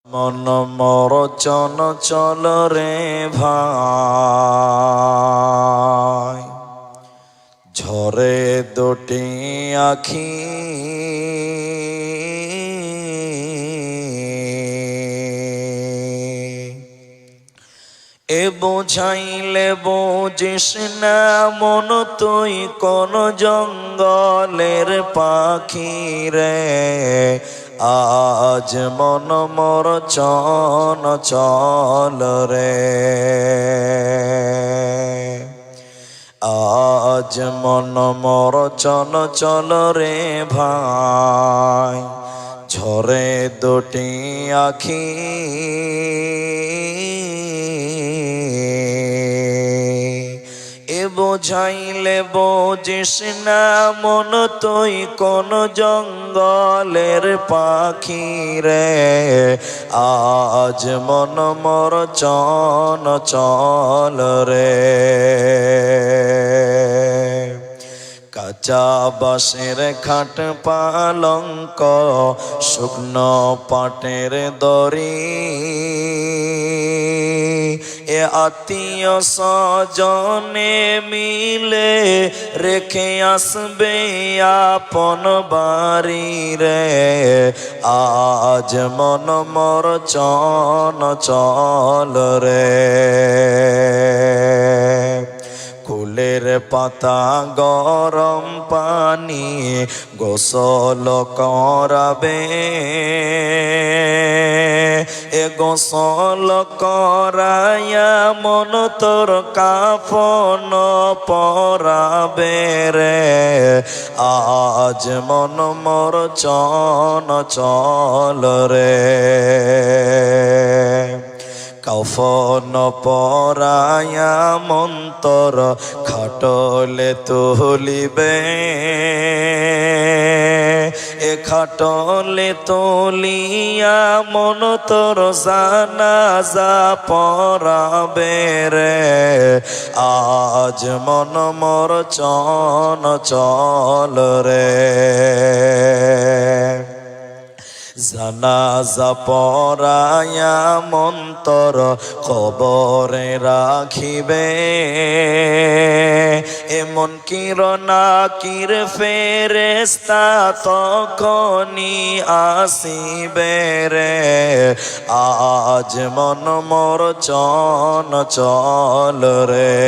মন মরচন চল রে ভাই, ঝরে দুটি আখি এ বোঝাইলে বোঝিস না মন তুই কোন জঙ্গলের পাখি রে। আজ মন মোর চন চল রে, আজ মন মোর চন চল রে ভাই, ঝরে দুটি আখি এ বোঝাইলে বোঝিস না মন তুই কোন জঙ্গলের পাখি রে। আজ মন মোর চন চল রে, কাঁচা বাঁশের খাট পালঙ্ক শুকনো পাটের দড়ি, এ আত্মীয় স্বজনে মিলে রেখে আসবে আপন বাড়ি রে। আজ মন মোর চন চল রে, কুলের পাতা গরম পানি গোসল করাবে, এ গোসল করাইয়া মন তোর কাফন পরাবে রে। আজ মন মোর চন চল রে, কাফন পরায়া মন্তর খাটলে তুলিবে, এ খাটলে তুলিয়া মন তোর জানাজা পরাবে রে। আজ মন মোর চন চল রে, জানাজা পরায়া মন্তর কবরে রাখিবে, এমন কিরনাকির ফেরেশতা তখনই আসিবে রে। আজ মন মোর চন চল রে,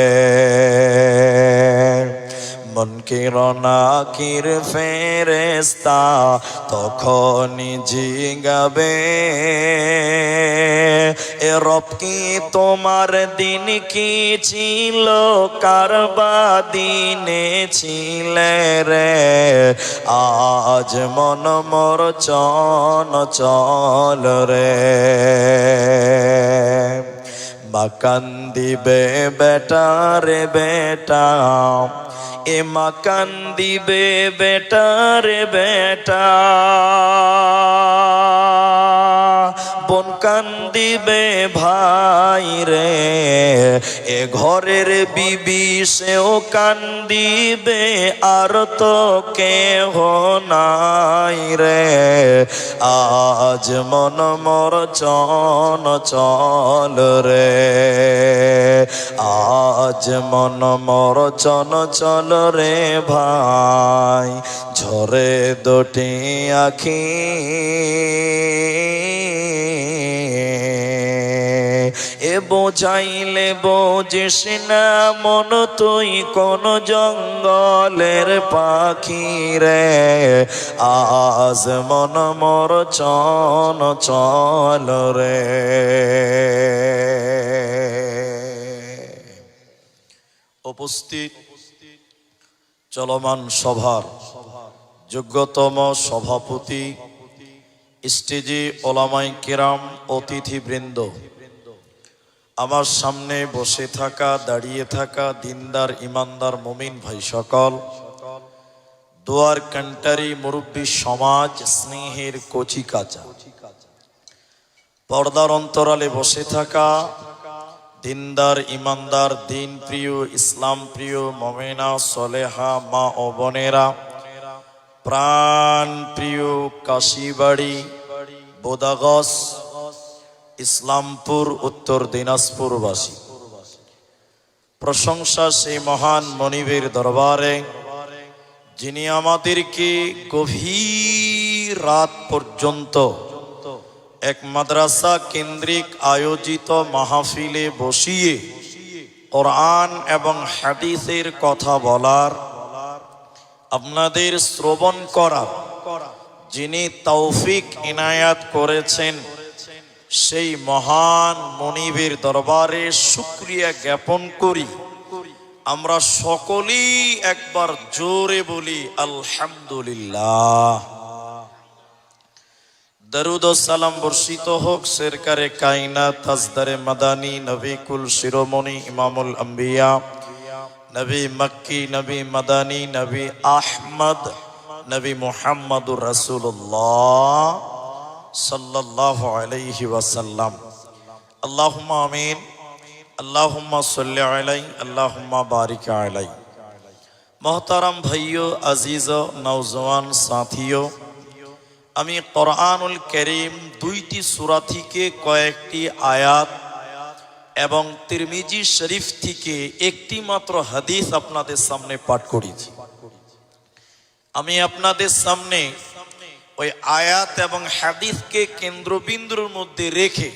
মন কিরনাকির ফেরেশতা তখনই জিগাবে, এ রব কি তোমার দিন কি ছিল, কারবা দিনে ছিলে রে। আজ মন মোর চন চল রে, মা কান্দিবে বেটা রে বেটা, এ মা কান্দিবে বেটা রে বেটা, বোন কান্দিবে ভাই রে, এ ঘরের বিবি সেও কান্দিবে আর তো কেহ নাই রে। আজ মন মোর চন চল রে, আজ মন মোর চন চল রে ভাই, ঝরে দুটি আখি এ বোঝাইলে বোঝিস না মন তুই কোন জঙ্গলের পাখি রে। আজ মন মোর চন চল রে। উপস্থিত চলমান সভার যোগ্যতম সভাপতি, স্টেজে ওলামায়ে কেরাম, অতিথিবৃন্দ, আমার সামনে বসে থাকা দাঁড়িয়ে থাকা দিনদার ইমানদার মুমিন ভাই সকল, দোয়ার কান্টারি মুরব্বী সমাজ, স্নেহের কচি কাঁচা, পর্দার অন্তরালে বসে থাকা দিনদার ইমানদার দিন প্রিয় ইসলাম প্রিয় মুমিনা সলেহা মা ও বোনেরা, প্রাণ প্রিয় কাশিবাড়ি বোদাগঞ্জ ইসলামপুর উত্তর দিনাজপুরবাসী। প্রশংসা সেই মহান মনিবের দরবারে, যিনি আমাদেরকে গভীর রাত পর্যন্ত এক মাদ্রাসা কেন্দ্রিক আয়োজিত মাহফিলে বসিয়ে কোরআন এবং হাদিসের কথা বলার, আপনাদের শ্রবণ করার যিনি তৌফিক ইনায়াত করেছেন, সেই মহান মনিবের দরবারে শুকরিয়া জ্ঞাপন করি। আমরা সকলেই একবার জোরে বলি আলহামদুলিল্লাহ। দরুদ ও সালাম বর্ষিত হোক সরকারে কায়নাত তাজদারে মাদানী নবী কুল শিরোমণি ইমামুল আম্বিয়া নবী মক্কি নবী মাদানী নবী আহমদ নবী মুহাম্মদুর রাসূলুল্লাহ সাল্লাল্লাহু আলাইহি ওয়াসাল্লাম। আল্লাহুম্মা আমিন। আল্লাহুম্মা সাল্লি আলাইহি আল্লাহুম্মা বারিক আলাইহি। মোহতারাম ভাইও, আজিজ নওজওয়ান সাথীও, আমি কোরআনুল কারীম 2টি সূরা থেকে কয়েকটি আয়াত এবং তিরমিজি শরীফ থেকে একটি মাত্র হাদিস আপনাদের সামনে পাঠ করেছি। আমি আপনাদের সামনে ওই আয়াত এবং হাদিসকে কেন্দ্রবিন্দুর মধ্যে রেখে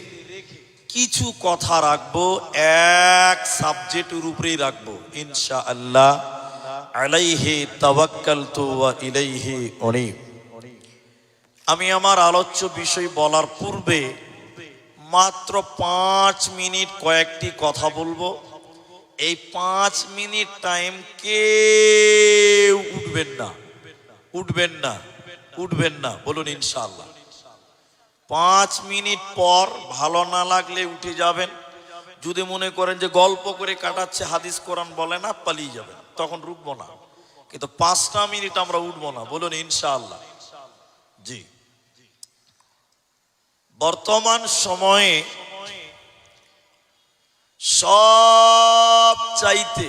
কিছু কথা রাখবো, এক সাবজেক্টের উপরেই রাখবো ইনশাআল্লাহ। আলাইহি তাওয়াক্কালতু ওয়া ইলাইহি উনীব। আমি আমার আলোচ্য বিষয় বলার পূর্বে মাত্র 5 মিনিট কয়েকটি কথা বলবো। এই 5 মিনিট টাইম কেউ উঠবেন না, উঠবেন না, উঠবেন না, বলুন ইনশাআল্লাহ। 5 মিনিট পর ভালো না লাগলে উঠে যাবেন। যদি মনে করেন যে গল্প করে কাটাচ্ছে, হাদিস কোরআন বলে না, পালিয়ে যাবেন, তখন রুকবো না। কিন্তু 5টা মিনিট আমরা উঠবো না, বলুন ইনশাআল্লাহ। জি, বর্তমান সময়ে সব চাইতে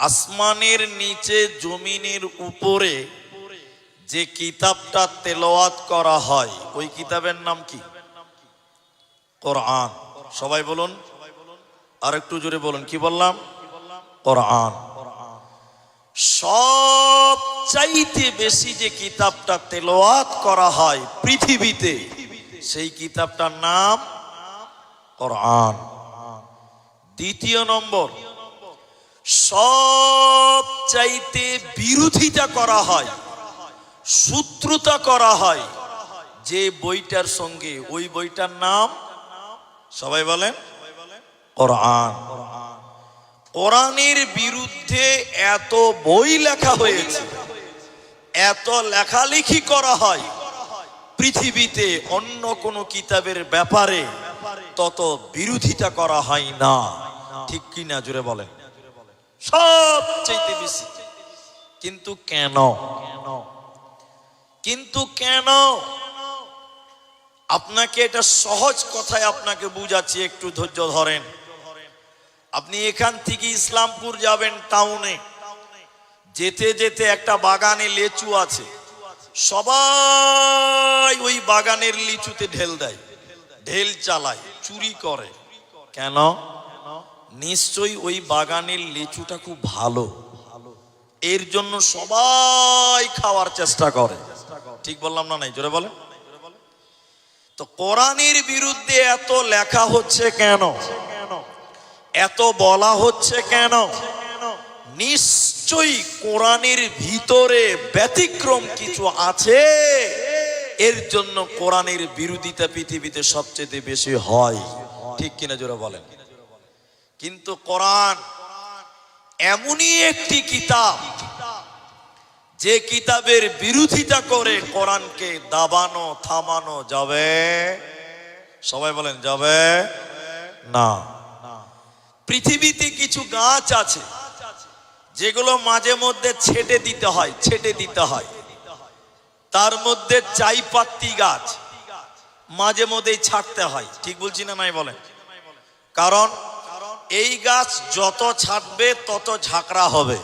আসমানের নিচে জমিনের উপরে যে কিতাবটা তেলাওয়াত করা হয়, ওই কিতাবের নাম কি? কোরআন। সবাই বলুন, আর একটু জোরে বলুন, কি বললাম? কোরআন। সব চাইতে বেশি যে কিতাবটা তেলাওয়াত করা হয় পৃথিবীতে, সেই কিতাবটার নাম কোরআন। দ্বিতীয় নম্বর, সব চাইতে বিরোধিতা করা হয়, শত্রুতা করা হয় যে বইটার সঙ্গে, ওই বইটার নাম সবাই বলেন কোরআন। কোরআনের বিরুদ্ধে এত বই লেখা হয়েছে, এত লেখালেখি করা হয় পৃথিবীতে, অন্য কোন কিতাবের ব্যাপারে তত বিরোধিতা করা হয় না। ঠিক কি না, জোরে বলেন? সব চাইতে বেশি। কিন্তু কেন? কিন্তু কেন? আপনাকে এটা সহজ কথায় আপনাকে বুঝাচ্ছি, একটু ধৈর্য ধরেন। আপনি এখান থেকে ইসলামপুর যাবেন টাউনে, যেতে যেতে একটা বাগানে লিচু আছে, সবাই ওই বাগানের লিচুতে ঢেল দেয়, ঢেল চালায়, চুরি করে। কেন? নিশ্চয়ই ওই বাগানের লিচুটা খুব ভালো, এর জন্য সবাই খাওয়ার চেষ্টা করে। ঠিক বললাম না? নাই, জোরে বলেন। তো কোরআনের বিরুদ্ধে এত লেখা হচ্ছে কেন? এত বলা হচ্ছে কেন? নিশ্চয়ই কোরআনের ভিতরে ব্যতিক্রম কিছু আছে, এর জন্য কোরআনের বিরোধিতা পৃথিবীতে সবচেয়ে বেশি হয়। ঠিক কিনা, জোরে বলেন? কিন্তু কোরআন এমনই একটি কিতাব, যে কিতাবের বিরোধিতা করে কোরআনকে দাবানো থামানো যাবে? সবাই বলেন যাবে না। পৃথিবীতে কিছু গাছ আছে যেগুলো মাঝে মধ্যে ছেটে দিতে হয়, ছেটে দিতে হয়। তার মধ্যে চাইপাত্তি গাছ মাঝে মধ্যেই ছাড়তে হয়। ঠিক বলছি না? নাই বলেন? কারণ এই গাছ যত ছাড়বে তত ঝাঁকড়া হবে।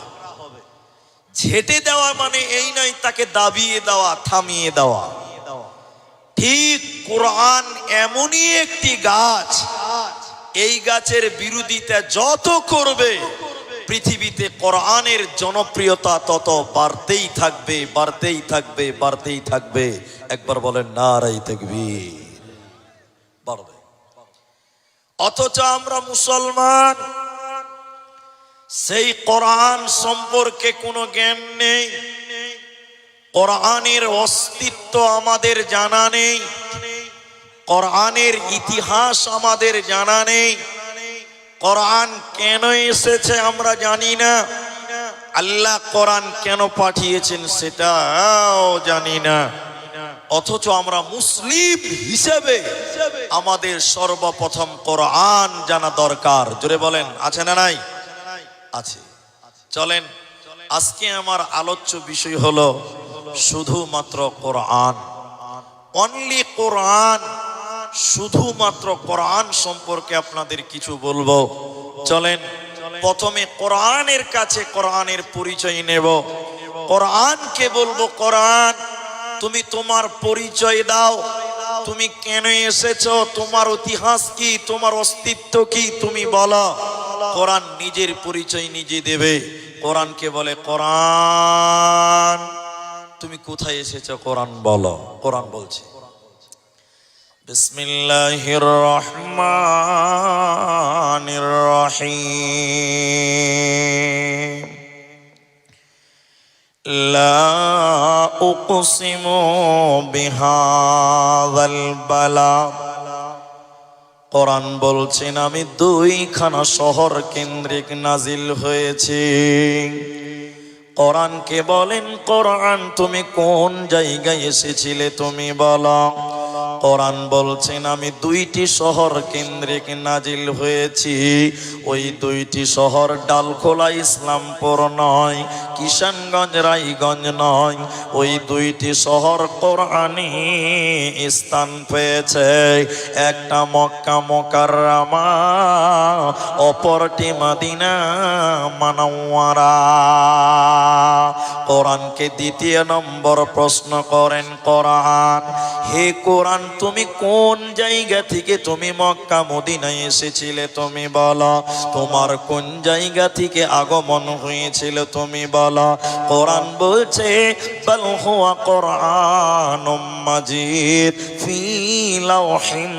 ঝেঁটে দেওয়া মানে এই নয় তাকে দাবিয়ে দেওয়া, থামিয়ে দেওয়া। ঠিক কোরআন এমনই একটি গাছ, এই গাছের বিরোধিতা যত করবে পৃথিবীতে কোরআনের জনপ্রিয়তা তত বাড়তেই থাকবে, বাড়তেই থাকবে, বাড়তেই থাকবে। একবার বলেন নারায়ে তাকবীর। বাড়বে। অথচ আমরা মুসলমান, সেই কোরআন সম্পর্কে কোনো জ্ঞান নেই, কোরআনের অস্তিত্ব আমাদের জানা নেই, কোরআনের ইতিহাস আমাদের জানা নেই, কোরআন কেন এসেছে আমরা জানি না, আল্লাহ কোরআন কেন পাঠিয়েছেন সেটাও জানি না। অথচ আমরা মুসলিম হিসেবে আমাদের সর্বপ্রথম কোরআন জানা দরকার। জোরে বলেন আছে না নাই? আছে। চলেন, আজকে আমার আলোচ্য বিষয় হলো শুধুমাত্র কোরআন, অনলি কোরআন। শুধুমাত্র কোরআন সম্পর্কে আপনাদের কিছু বলবো। চলেন, প্রথমে কোরআনের কাছে কোরআনের পরিচয় নেব। কোরআনকে বলবো, কোরআন তুমি তোমার পরিচয় দাও, তুমি কেন এসেছো, তোমার ইতিহাস কি, তোমার অস্তিত্ব কি, তুমি বলো। কোরআন নিজের পরিচয় নিজে দেবে। কোরআনকে বলে, কোরআন তুমি কোথায় এসেছো, কোরআন বলো। কোরআন বলছে, বিসমিল্লাহির রহমানির রহিম, লা উকসিমু বিহাযাল বালাদ। কোরআন বলছেন আমি দুইখানা শহর কেন্দ্রিক নাজিল হয়েছে। কোরআনকে বলেন, কোরআন তুমি কোন জায়গায় এসেছিলে তুমি বলো। কোরআন বলছেন আমি দুইটি শহর কেন্দ্রিক নাজিল হয়েছি। ওই দুইটি শহর ডালখোলা ইসলামপুর নয়, কিষানগঞ্জ রায়গঞ্জ নয়। ওই দুইটি শহর কোরআনি স্থান পেয়েছে। একটা মক্কা মুকাররমা, অপরটি মদিনা মুনাওয়ারা। কোরআনকে দ্বিতীয় নম্বর প্রশ্ন করেন কোরআন, হে কোরআন তুমি কোন জায়গা থেকে তুমি মক্কা মদিনায় এসেছিলে তুমি বলো। তোমার কোন জায়গা থেকে আগমন হয়েছিল তুমি বলো। কোরআন বলছে, বাল হুয়া কোরআনুম মাজিদ ফি লাওহিম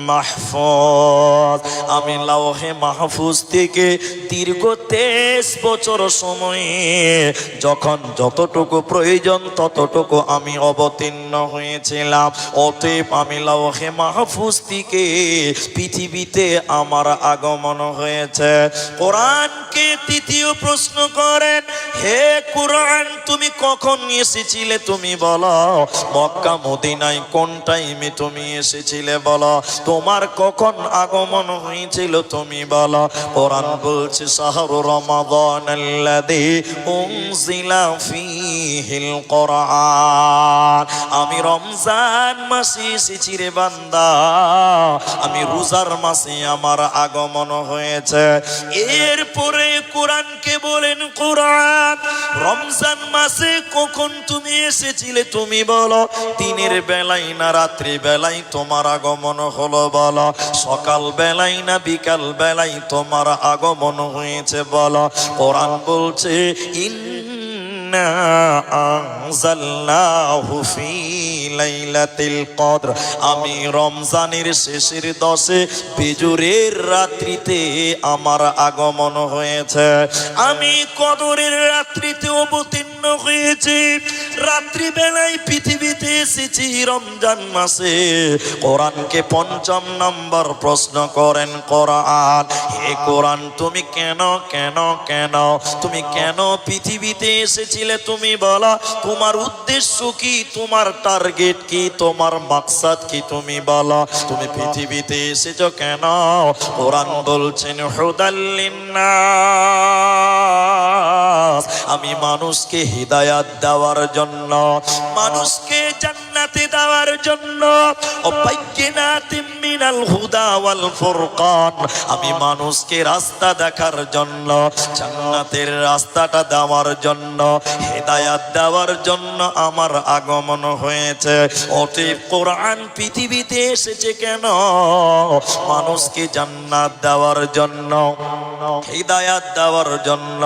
মাহফুজ। আমি লাওহে মাহফুজ থেকে দীর্ঘ 23 বছর সময়ে যখন যতটুকু প্রয়োজন ততটুকু আমি অবতীর্ণ হয়েছিলাম। অতএব আমি লাওহে মাহফুজ থেকে পৃথিবীতে আমার আগমন হয়েছে। কোরআনকে তৃতীয় প্রশ্ন করেন, হে কোরআন তুমি কখন এসেছিলে তুমি বলো। মক্কা মদিনায় কোন টাইমে তুমি এসেছিলে বলো। তোমার কখন আগমন হয়েছিল তুমি বলো। কোরআন বলছে, শাহরু রমাদানাল্লাযী উনজিলা ফীহিল কোরআন। আমি রমজান মাসে এসেছি রে বান্দা, আমি রোজার মাসে আমার আগমন হয়েছে। এরপরে কোরআনকে বলেন, কোরআন রমজান মাসে কখন তুমি এসেছিলে তুমি বলো। দিনের বেলায় না রাত্রি বেলায় তোমার আগমন হলো বলো। সকাল বেলায় না বিকাল বেলায় তোমার আগমন হয়েছে বলো। কোরআন বলছে, ইন্না আনজালনাহু ফী লাইলাতিল কদর। আমি রমজানের শেষের 10 বিজুরের রাত্রিতে আমার আগমন হয়েছে। আমি কদরের রাত্রিতে অবতীর্ণ হয়েছি। রাত্রি বেলায় পৃথিবীতে এসেছি রমজান মাসে। কোরআনকে 5 নম্বর প্রশ্ন করেন কোরআন, হে কোরআন তুমি কেন কেন কেন তুমি কেন পৃথিবীতে এসেছিলে তুমি বলো। তোমার উদ্দেশ্য কি, তোমার টার্গেট কি, তোমার মাকসাদ কি তুমি বলো। তুমি পৃথিবীতে এসেছো কেন। কোরআন বলছেন, হুদাল লিন্নাস নাস, আমি মানুষকে হিদায়াত দেওয়ার জন্য, মানুষকে জান্নাতে দেওয়ার জন্য, ওয়াবায়্যিনাতিম মিনাল হুদা ওয়াল ফুরকান, আমি মানুষকে রাস্তা দেখার জন্য, জান্নাতের রাস্তাটা দেওয়ার জন্য, হিদায়াত দেওয়ার জন্য আমার আগমন হয়েছে। অতএব কোরআন পৃথিবীতে এসেছে কেন? মানুষকে জান্নাত দেওয়ার জন্য, হিদায়াত দেওয়ার জন্য।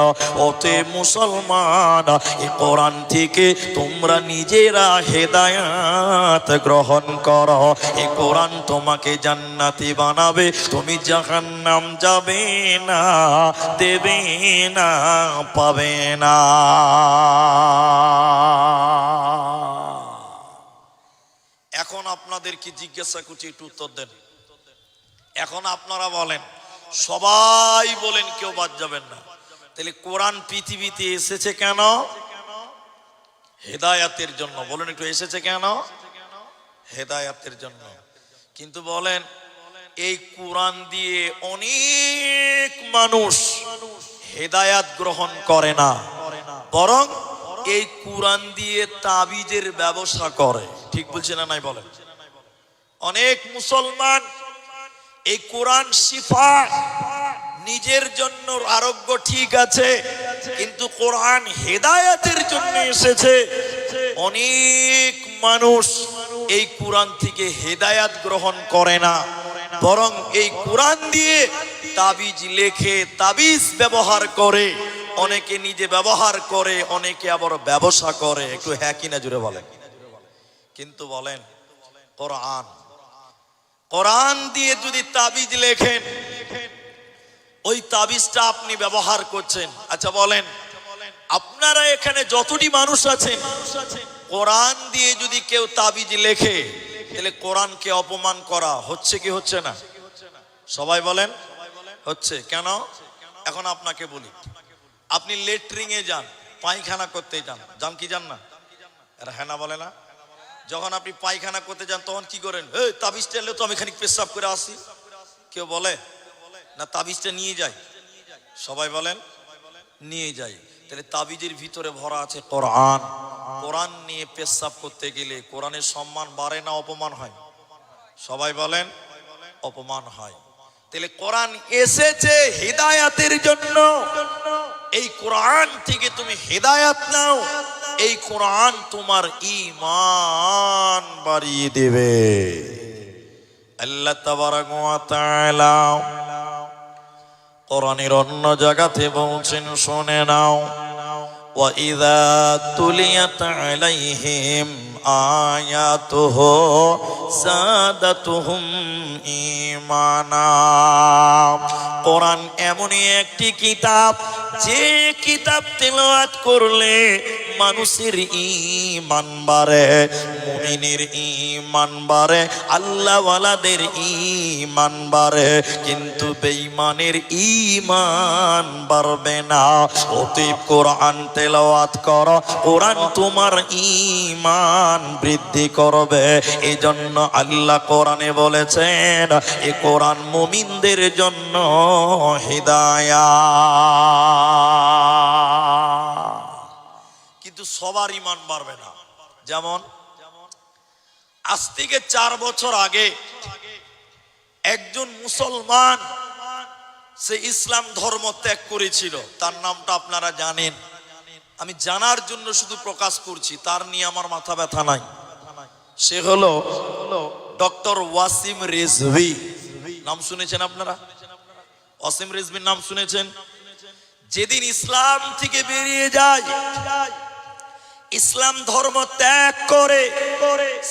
অতএব মুসলমান, এই কোরআন থেকে তোমরা নিজেরা হিদায়াত গ্রহণ করো। এই কোরআন তোমাকে জান্নাতি বানাবে, তুমি জাহান্নাম যাবে না, দেবে না, পাবে না। এখন আপনাদের কি জিজ্ঞাসা করছি, একটু উত্তর দেন। এখন আপনারা বলেন, সবাই বলেন, কেউ বাদ যাবেন না। তাহলে কোরআন পৃথিবীতে এসেছে কেন? হেদায়াতের জন্য। বলেন একটু, এসেছে কেন? হেদায়াতের জন্য। কিন্তু বলেন, এই কোরআন দিয়ে অনেক মানুষ হেদায়াত গ্রহণ করে না, বরং এই কোরআন দিয়ে তাবিজের ব্যবসা করে। ঠিক বলছে না নাই? বলেন। অনেক মুসলমান এই কোরআন শিফা, নিজের জন্য আরোগ্য ঠিক আছে, কিন্তু কোরআন হেদায়াতের জন্য এসেছে। অনেক মানুষ এই কোরআন থেকে হেদায়াত গ্রহণ করে না, বরং এই কোরআন দিয়ে তাবিজ লেখে, তাবিজ ব্যবহার করে। অনেকে নিজে ব্যবহার করে, অনেকে আবার ব্যবসা করে। একটু হ্যাঁ কিনা জুড়ে বলেন। কিন্তু বলেন, কোরআন, কোরআন দিয়ে যদি তাবিজ লেখেন, ওই তাবিজটা আপনি ব্যবহার করছেন। আচ্ছা বলেন, আপনারা এখানে যতটি মানুষ আছেন, কোরআন দিয়ে যদি কেউ তাবিজ লেখে, তাহলে কোরআনকে অপমান করা হচ্ছে কি হচ্ছে না? সবাই বলেন, হচ্ছে। কেন? এখন আপনাকে বলি, আপনি লেট্রিনে যান, পায়খানা করতে যান, যান কি যান না? এরা হ্যাঁ না বলে না? যখন আপনি পায়খানা করতে যান, তখন কি করেন? এই তাবিজটা এলে তো আমি খানিক পেশাব করে আসি। কেউ বলে না তাবিজটা নিয়ে যাই? সবাই বলেন, নিয়ে যাই। তাহলে তাবিজের ভিতরে ভরা আছে কোরআন। কোরআন নিয়ে পেশাব করতে গেলে কোরআনের সম্মান বাড়ে না অপমান হয়? সবাই বলেন, অপমান হয়। তাহলে কোরআন এসেছে হিদায়াতের জন্য। এই কোরআন থেকে তুমি হিদায়াত নাও, এই কোরআন তোমার ঈমান বাড়িয়ে দেবে। আল্লাহ তাবারাক ওয়া তাআলা কোরআনের অন্য জায়গাতে বলছেন, শুনে নাও, ওয়া ইযা তুলিয়াত আলাইহিম আয়াতুহু যাদাতুহুম ঈমানা। কোরআন এমনই একটি কিতাব, যে কিতাব তেলাওয়াত করলে মানুষের ঈমান বাড়ে, মুমিনের ঈমান বাড়ে, আল্লাহওয়ালাদের ঈমান বাড়ে, কিন্তু বেঈমানের ঈমান বাড়বে না। অতএব কোরআন তেলাওয়াত করো, কোরআন তোমার ঈমান বৃদ্ধি করবে। এজন্য আল্লাহ কোরআনে বলেছেন, এই কোরআন মুমিনদের জন্য হিদায়াত। কিন্তু সবার ঈমান বাড়বে না। যেমন আজ থেকে 4 বছর আগে একজন মুসলমান, সে ইসলাম ধর্ম ত্যাগ করেছিল। তার নামটা আপনারা জানেন, আমি জানার জন্য শুধু প্রকাশ করছি, তার নিয়ে আমার মাথা ব্যথা নাই। সে হলো ডক্টর ওয়াসিম রিজভী। নাম শুনেছেন আপনারা? ওয়াসিম রিজভীর নাম শুনেছেন? যেদিন ইসলাম থেকে বেরিয়ে যায়, ইসলাম ধর্ম ত্যাগ করে,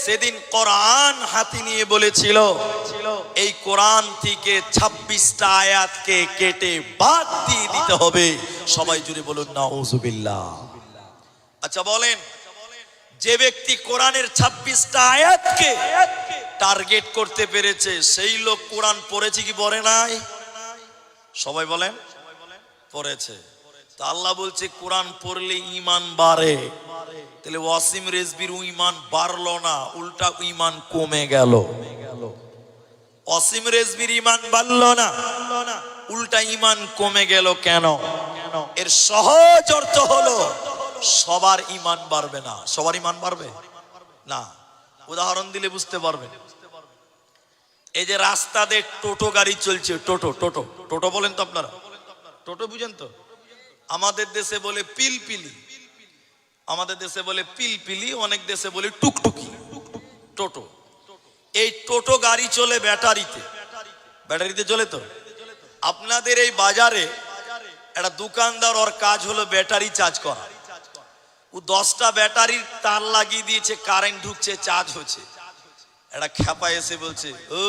সেদিন কোরআন হাতে নিয়ে বলেছিল, এই কোরআন থেকে 26টা আয়াতকে কেটে বাদ দিয়ে দিতে হবে। সবাই জুড়ে বলুন নাউজুবিল্লাহ। আচ্ছা বলেন, যে ব্যক্তি কোরআনের 26টা আয়াতকে টার্গেট করতে পেরেছে, সেই লোক কোরআন পড়েছে কি পড়ে নাই? সবাই বলেন, পড়েছে। তা আল্লাহ বলছে কোরআন পড়লে ঈমান বাড়ে। তাহলে ওয়াসিম রিজভীর ঈমান বাড়লো না, উল্টা ঈমান কমে গেল। ওয়াসিম রিজভীর ঈমান বাড়লো না, উল্টা ঈমান কমে গেল। কেন? এর সহজ অর্থ হলো সবার ঈমান বাড়বে না। সবার ঈমান বাড়বে না। উদাহরণ দিলে বুঝতে পারবেন। এই যে রাস্তাতে টোটো গাড়ি চলছে, টোটো টোটো টোটো বলেন তো আপনারা? টোটো বুঝেন তো? আমাদের দেশে বলে পিলপিলি, আমাদের দেশে বলে পিলপিলি, অনেক দেশে বলে টুকটুকি। টোটো, এই টোটো গাড়ি চলে ব্যাটারিতে। ব্যাটারিতে চলে তো। আপনাদের এই বাজারে একটা দোকানদার, ওর কাজ হলো ব্যাটারি চার্জ করা। ও 10টা ব্যাটারির তার লাগিয়ে দিয়েছে, কারেন্ট ঢুকছে, চার্জ হচ্ছে। একটা খ্যাপা এসে বলছে, ও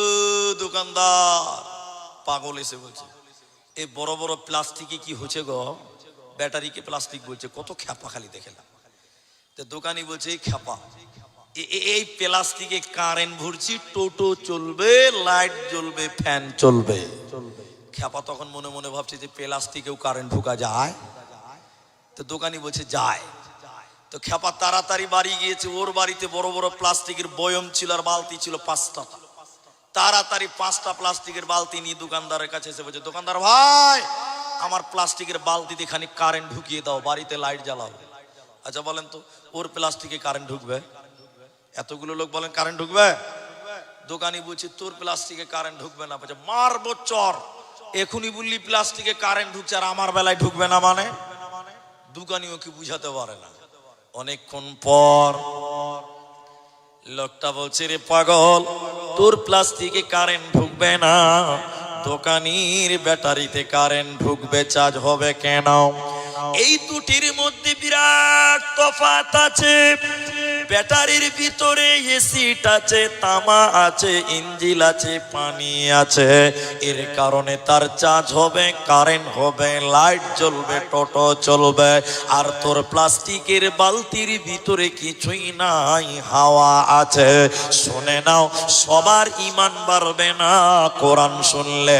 দোকানদার, পাগল এসে বলছে, এই বড় বড় প্লাস্টিকে কি হচ্ছে গো? ব্যাটারিকে প্লাস্টিক বলছে, কত খ্যাপা খালি দেখলাম। তো দোকানি বলছে, এই খ্যাপা, এই প্লাস্টিকে কারেন্ট ভরছি, টোটো চলবে, লাইট জ্বলবে, ফ্যান চলবে। খ্যাপা তখন মনে মনে ভাবছে যে প্লাস্টিকেও কারেন্ট ঢোকা যায়? তো দোকানি বলছে যায়। তো খ্যাপা তাড়াতাড়ি বাড়ি গিয়েছে। ওর বাড়িতে বড় বড় প্লাস্টিকের বয়ম ছিল আর বালতি ছিল 5টা। তাড়াতাড়ি 5টা প্লাস্টিকের বালতি নিয়ে দোকানদারের কাছে এসে বলছে, দোকানদার ভাই, আমার প্লাস্টিকের বালতিতে খানিক কারেন্ট ঢুকিয়ে দাও, বাড়িতে লাইট জ্বালাও। আচ্ছা বলেন তো, ওর প্লাস্টিকে কারেন্ট ঢুকবে? এতগুলো লোক বলেন কারেন্ট ঢুকবে? দোকানি বলছে, তোর প্লাস্টিকে কারেন্ট ঢুকবে না। বলছে, মারবো চর, এখনই বললি প্লাস্টিকে কারেন্ট ঢুকছে আর আমার বেলায় ঢুকবে না মানে? দোকানিও কি বুঝাতে পারে না। অনেকক্ষণ পর লোকটা বলছে, রে পাগল, তোর প্লাস্টিকে কারেন্ট ঢুকবে না, দোকানির ব্যাটারিতে কারেন্ট ঢুকবে, চার্জ হবে কেন? এই দুটির মধ্যে বিরাট তফাৎ আছে। ব্যাটারির ভিতরে এসিড আছে, তামা আছে, ইঞ্জিন আছে, পানি আছে। এর কারণে তার চার্জ হবে, কারেন্ট হবে, লাইট জ্বলবে, টোটো চলবে। আর তোর প্লাস্টিকের বালতির ভিতরে কিছুই নাই, হাওয়া আছে। শুনে নাও, সবার ঈমান বাড়বে না কোরআন শুনলে।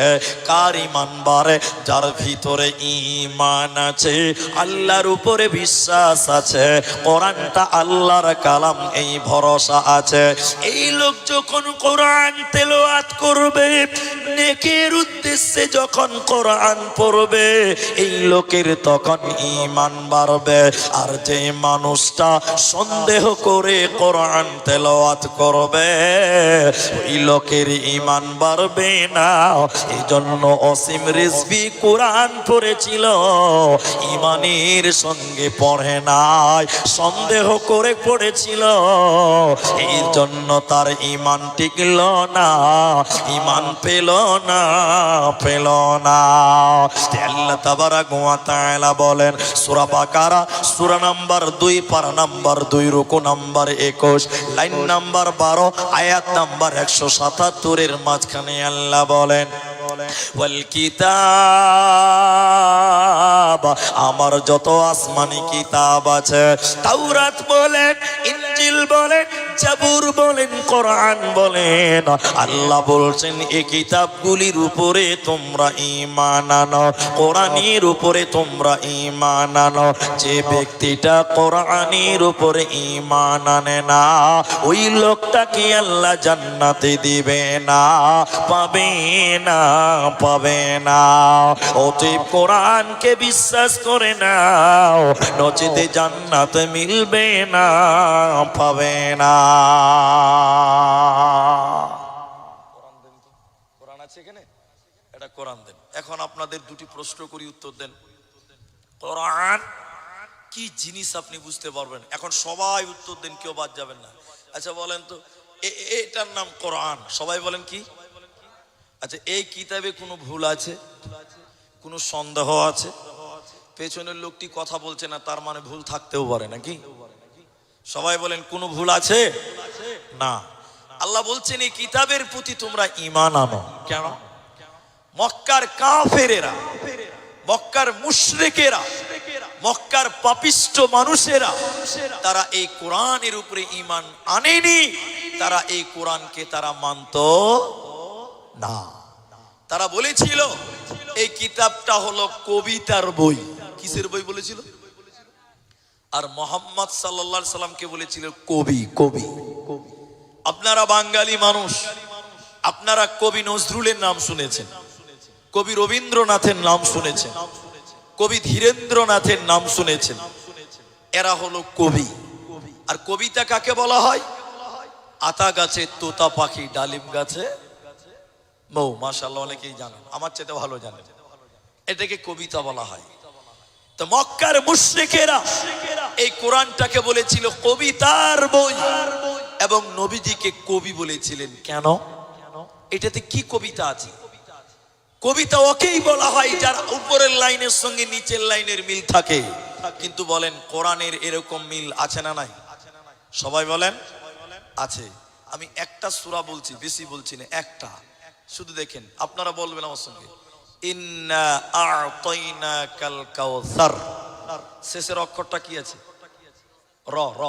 কার ঈমান বাড়ে? যার ভিতরে ঈমান আছে, আল্লাহর উপরে বিশ্বাস আছে, কোরআনটা আল্লাহর কালাম, এই ভরসা আছে। এই লোক যখন কোরআন তেলাওয়াত করবে, নেকের উদ্দেশ্যে যখন কোরআন পড়বে, এই লোকের তখন ঈমান বাড়বে। আর যে মানুষটা সন্দেহ করে কোরআন তেলাওয়াত করবে, ওই লোকের ঈমান বাড়বে না। এই জন্য অসীম রিজভী কোরআন পড়েছিল, ঈমানের সঙ্গে পড়ে নাই, সন্দেহ করে পড়েছিল। এই জন্য তার ঈমান টিকল না, ঈমান পেল না, পেল না। আল্লাহ তাবারাক ওয়া তাআলা বলেন সূরা বাকারা, সূরা নাম্বার 2, পারা নাম্বার 2, রুকু নাম্বার 21, লাইন নাম্বার 12, আয়াত নাম্বার 177 এর মাঝখানে আল্লাহ বলেন, ওয়াল কিতাব, আমার যত আসমানি কিতাব আছে, তাওরাত বলেন, ইনজিল বলেন, জাবুর বলেন, কোরআন বলেন, আল্লাহ বলছেন এই কিতাবগুলির উপরে তোমরা ঈমান আনো, কোরআনের উপরে তোমরা ঈমান আনো। যে ব্যক্তিটা কোরআনের উপরে ঈমান আনে না, ওই লোকটাকে আল্লাহ জান্নাতে দিবে না, পাবে না, পাবে না। অতএব কোরআনকে বিশ্বাস করে নাও, নচেতে জান্নাত মিলবে না, পাবে না। কোরআন আছে এখানে, এটা কোরআন দেন। এখন আপনাদের দুটি প্রশ্ন করি, উত্তর দেন। কোরআন কি জিনিস আপনি বুঝতে পারবেন। এখন সবাই উত্তর দেন, কেউ বাদ যাবেন না। আচ্ছা বলেন তো, এটার নাম কোরআন, সবাই বলেন কি? আচ্ছা, এই কিতাবে কোনো ভুল আছে? কোনো সন্দেহ আছে? পেছনের লোকটি কথা বলছে না, তার মানে ভুল থাকতেও পারে নাকি? সবাই বলেন, কোনো ভুল আছে না। আল্লাহ বলছেন এই কিতাবের প্রতি তোমরা ঈমান আনো। কেন? মক্কার কাফেরেরা, মক্কার মুশরিকেরা, মক্কার পাপিষ্ঠ মানুষেরা, তারা এই কোরআনের উপরে ঈমান আনেনি। তারা এই কোরআনকে তারা মানত না। তারা বলেছিল এই কিতাবটা হলো কবিতার বই। কিসের বই বলেছিল? আর মোহাম্মদ সাল্লাল্লাহু আলাইহি সাল্লামকে বলেছিল কবি। কবি, আপনারা বাঙালি মানুষ, আপনারা কবি নজরুলের নাম শুনেছেন, কবি রবীন্দ্রনাথের নাম শুনেছেন, কবি ধীরেন্দ্রনাথের নাম শুনেছেন। এরা হলো কবি। আর কবিতা কাকে বলা হয়? আতা গাছে তোতা পাখি, ডালিম গাছে মৌ। মাশাআল্লাহ, অনেকেই জানেন, আমার চেয়ে ভালো জানেন। এটাকে কবিতা বলা হয়। তো মক্কার মুশরিকেরা এই কোরআনটাকে বলেছিল কবিতার বই, এবং নবীজিকে কবি বলেছিলেন। কেন? এটাতে কি কবিতা আছে? কবিতা ওকেই বলা হয় যার উপরের লাইনের সঙ্গে নিচের লাইনের মিল থাকে। কিন্তু বলেন কোরআনের এরকম মিল আছে না নাই? সবাই বলেন আছে। আমি একটা সূরা বলছি, বেশি বলছি না, একটা শুধু দেখেন, আপনারা বলবেন আমার সঙ্গে, ইন্না আ'তাইনাকাল কাউসার। শেষের অক্ষরটা কি আছে? র। র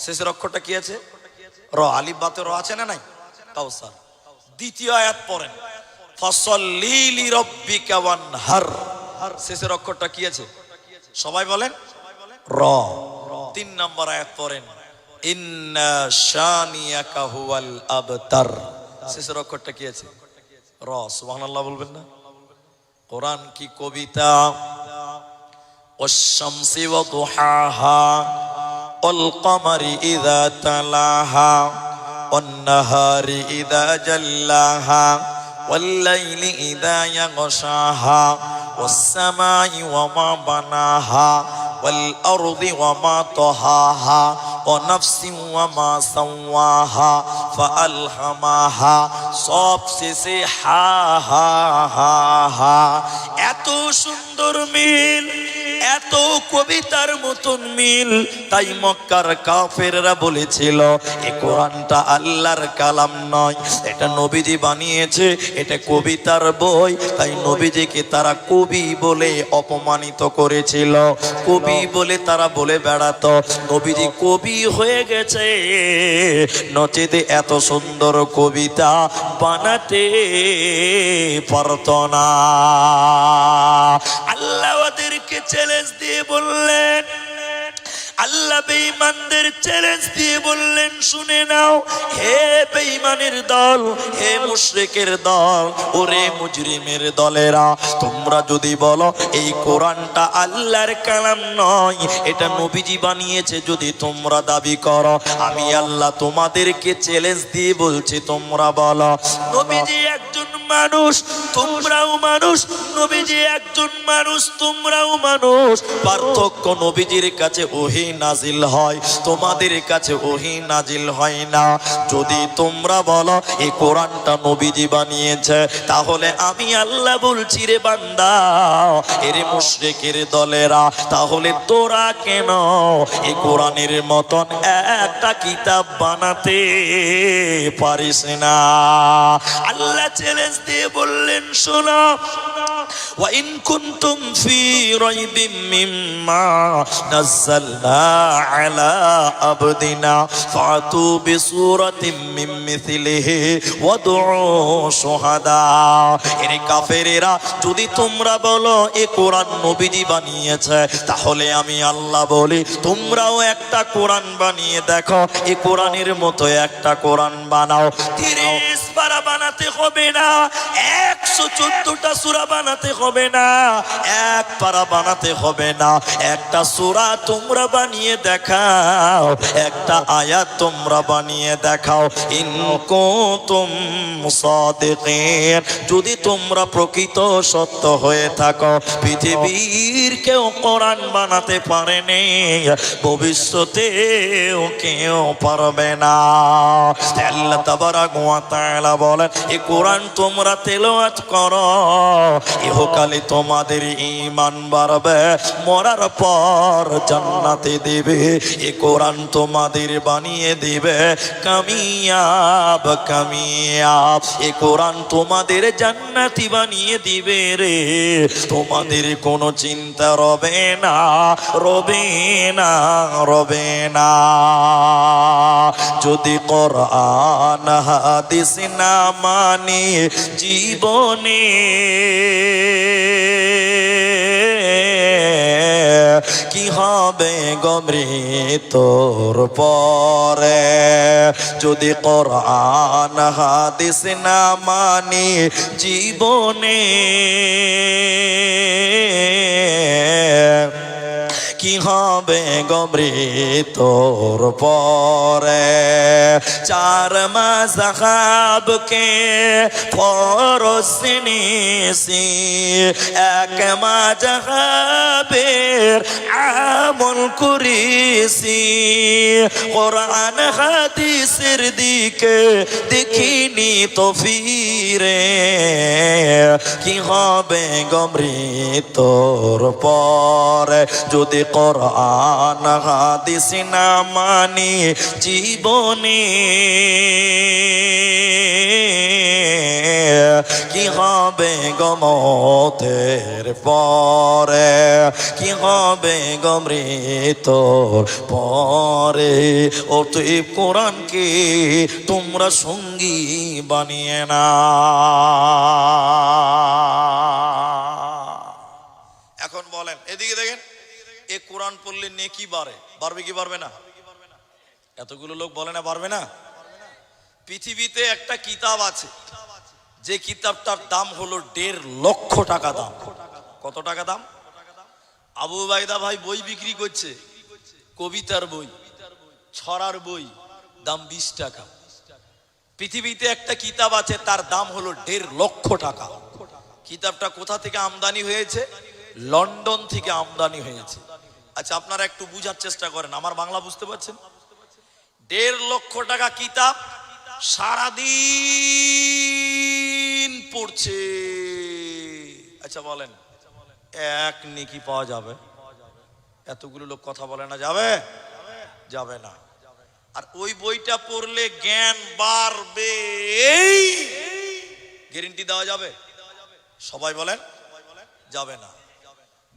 শেষের অক্ষরটা কি আছে? র। আলিফ বাতে র আছে না নাই? কাউসার। দ্বিতীয় আয়াত পড়েন, ফাসাল্লি লিরাব্বিকা ওয়ানহার। শেষের অক্ষরটা কি আছে? সবাই বলেন র। 3 নম্বর আয়াত পড়েন, ইন্না শানিয়াকা হুয়াল আবতার। শেষের অক্ষরটা কি আছে? র। সুবহানাল্লাহ বলবেন না? কোরআন কি কবিতা? ওয়াশ-শামসি ওয়া দুহাহা ওয়াল কমারি ইযা তালাহা ওয়ান নাহারি ইযা জাল্লাহা ওয়াল লাইলি ইযা ইয়াগশাহা ওয়াস সামাই ওয়া মা বানাহা ওয়াল আরদি ওয়া মা তাহাহা ওয়া নাফসি ওয়া মা সাওয়াহা ফাআলহামাহা। সব শেষে হা হা হা হা। এত সুন্দর মিল, এত কবিতার মতন মিল। তাই মক্কার কাফেররা বলেছিল এই কোরআনটা আল্লাহর কালাম নয়, এটা নবীজি বানিয়েছে, এটা কবিতার বই। তাই নবীজিকে তারা কবি বলে অপমানিত করেছিল। কবি বলে তারা বলে বেড়াতো নবীজি কবি হয়ে গেছে, নচেতে এত সুন্দর কবিতা বানাতে পারত না। আল্লাহ ওদেরকে চ্যালেঞ্জ দিয়ে বললেন, আল্লাহ বেঈমানদের চ্যালেঞ্জ দিয়ে বললেন, শুনে নাও হে বেঈমানের দল, হে মুশরিকের দল, ওরে মুজরিমের দলেরা, তোমরা যদি বলো এই কোরআনটা আল্লাহর কালাম নয়, এটা নবীজি বানিয়েছে, যদি তোমরা দাবি করো, আমি আল্লাহ তোমাদেরকে চ্যালেঞ্জ দিয়ে বলছি, তোমরা বলো নবীজি একজন মানুষ, তোমরাও মানুষ, নবীজি একজন মানুষ, তোমরাও মানুষ। পার্থক্য নবীজির কাছে ওহী নাজিল হয়, তোমাদের কাছে ওহী নাজিল হয় না। যদি তোমরা বলো এই কোরআনটা নবীজি বানিয়েছে, তাহলে আমি আল্লাহ বলছি রে বান্দা, এর মুশরিকের দলেরা, তাহলে তোরা কেন এই কোরআনের মতন একটা কিতাব বানাতে পারিস না? আল্লাহ চ্যালেঞ্জ দিয়ে বললেন, শোনো, ওয়া ইন কুনতুম ফি রাইবিম মিম্মা নাযালনা আলা আবদিনা ফাতু বিসূরাতিম মিন মিথলিহি ওয়াদউ শুহাদা। এর কাফেরেরা, যদি তোমরা বলো এই কোরআন নবীজি বানিয়েছে, তাহলে আমি আল্লাহ বলি তোমরাও একটা কোরআন বানিয়ে দেখো, এই কোরআনের মতো একটা কোরআন বানাও। 30 পারা বানাতে হবে না, 114টা সূরা বানাতে হবে না, এক পারা বানাতে হবে না, একটা সূরা তোমরা বানিয়ে দেখাও, একটা আয়াত তোমরা বানিয়ে দেখাও। ইন কুনতুম সাদিকিন, যদি তোমরা প্রকৃত সত্য হয়ে থাকো। পৃথিবীর কেউ কোরআন বানাতে পারেনি, ভবিষ্যতেও কেউ পারবে না। আল্লাহ তাবারাক ওয়া তাআলা বলেন, এই কোরআন তোমরা তেলাওয়াত করো, ইহকালে তোমাদের ঈমান বাড়বে, মরার পর জান্নাতে দেবে। এই কোরআন তোমাদের বানিয়ে দিবে কামিয়াব কামিয়াব। এই কোরআন তোমাদের জান্নাতি বানিয়ে দিবে রে, তোমাদের কোনো চিন্তা রবে না, রবে না, রবে না। যদি কোরআন হাদিস না মানি জীবনে কি হবে গো মৃত্যুর পরে। যদি কোরআন হাদিস না মানি জীবনে কি হবে গো মৃত্যুর পরে। চার মাযহাবকে ফরজ নিয়েছি, এক মাযহাবের আমল করেছি। কোরআন হাদিসের দিকে দেখিনি তো ফিরে কি হবে গো মৃত্যুর পরে। যদি কোরআন হাদিস না মানি জীবনে কি হবে গো মওতের পরে, কি হবে গো মৃত্যুর পরে। অতএব কোরআনকে তোমরা সঙ্গী বানিয়ে না। এখন বলেন, এদিকে দেখেন, এ কোরআন পড়লে নেকি বাড়বে কি বাড়বে না? এতগুলো লোক বলে না বাড়বে না। পৃথিবীতে একটা কিতাব আছে, যে কিতাবটার দাম হলো 1.5 লক্ষ টাকা দাম। কত টাকা দাম? আবু বাইদা ভাই বই বিক্রি করছে, কবিতার বই, ছড়ার বই, দাম 20 টাকা। পৃথিবীতে একটা কিতাব আছে, তার দাম হলো 1.5 লক্ষ টাকা। কিতাবটা কোথা থেকে আমদানি হয়েছে? লন্ডন থেকে আমদানি হয়েছে। আচ্ছা, আপনারা একটু বুঝার চেষ্টা করেন, আমার বাংলা বুঝতে পারছেন? 1.5 লক্ষ টাকা কিতাব, সারাদিন পড়ছে। আচ্ছা বলেন, এক নেকি পাওয়া যাবে? এতগুলো লোক কথা বলে না, যাবে? যাবে না। আর ওই বইটা পড়লে জ্ঞান বাড়বে, এই গ্যারান্টি দেওয়া যাবে? সবাই বলেন যাবে না।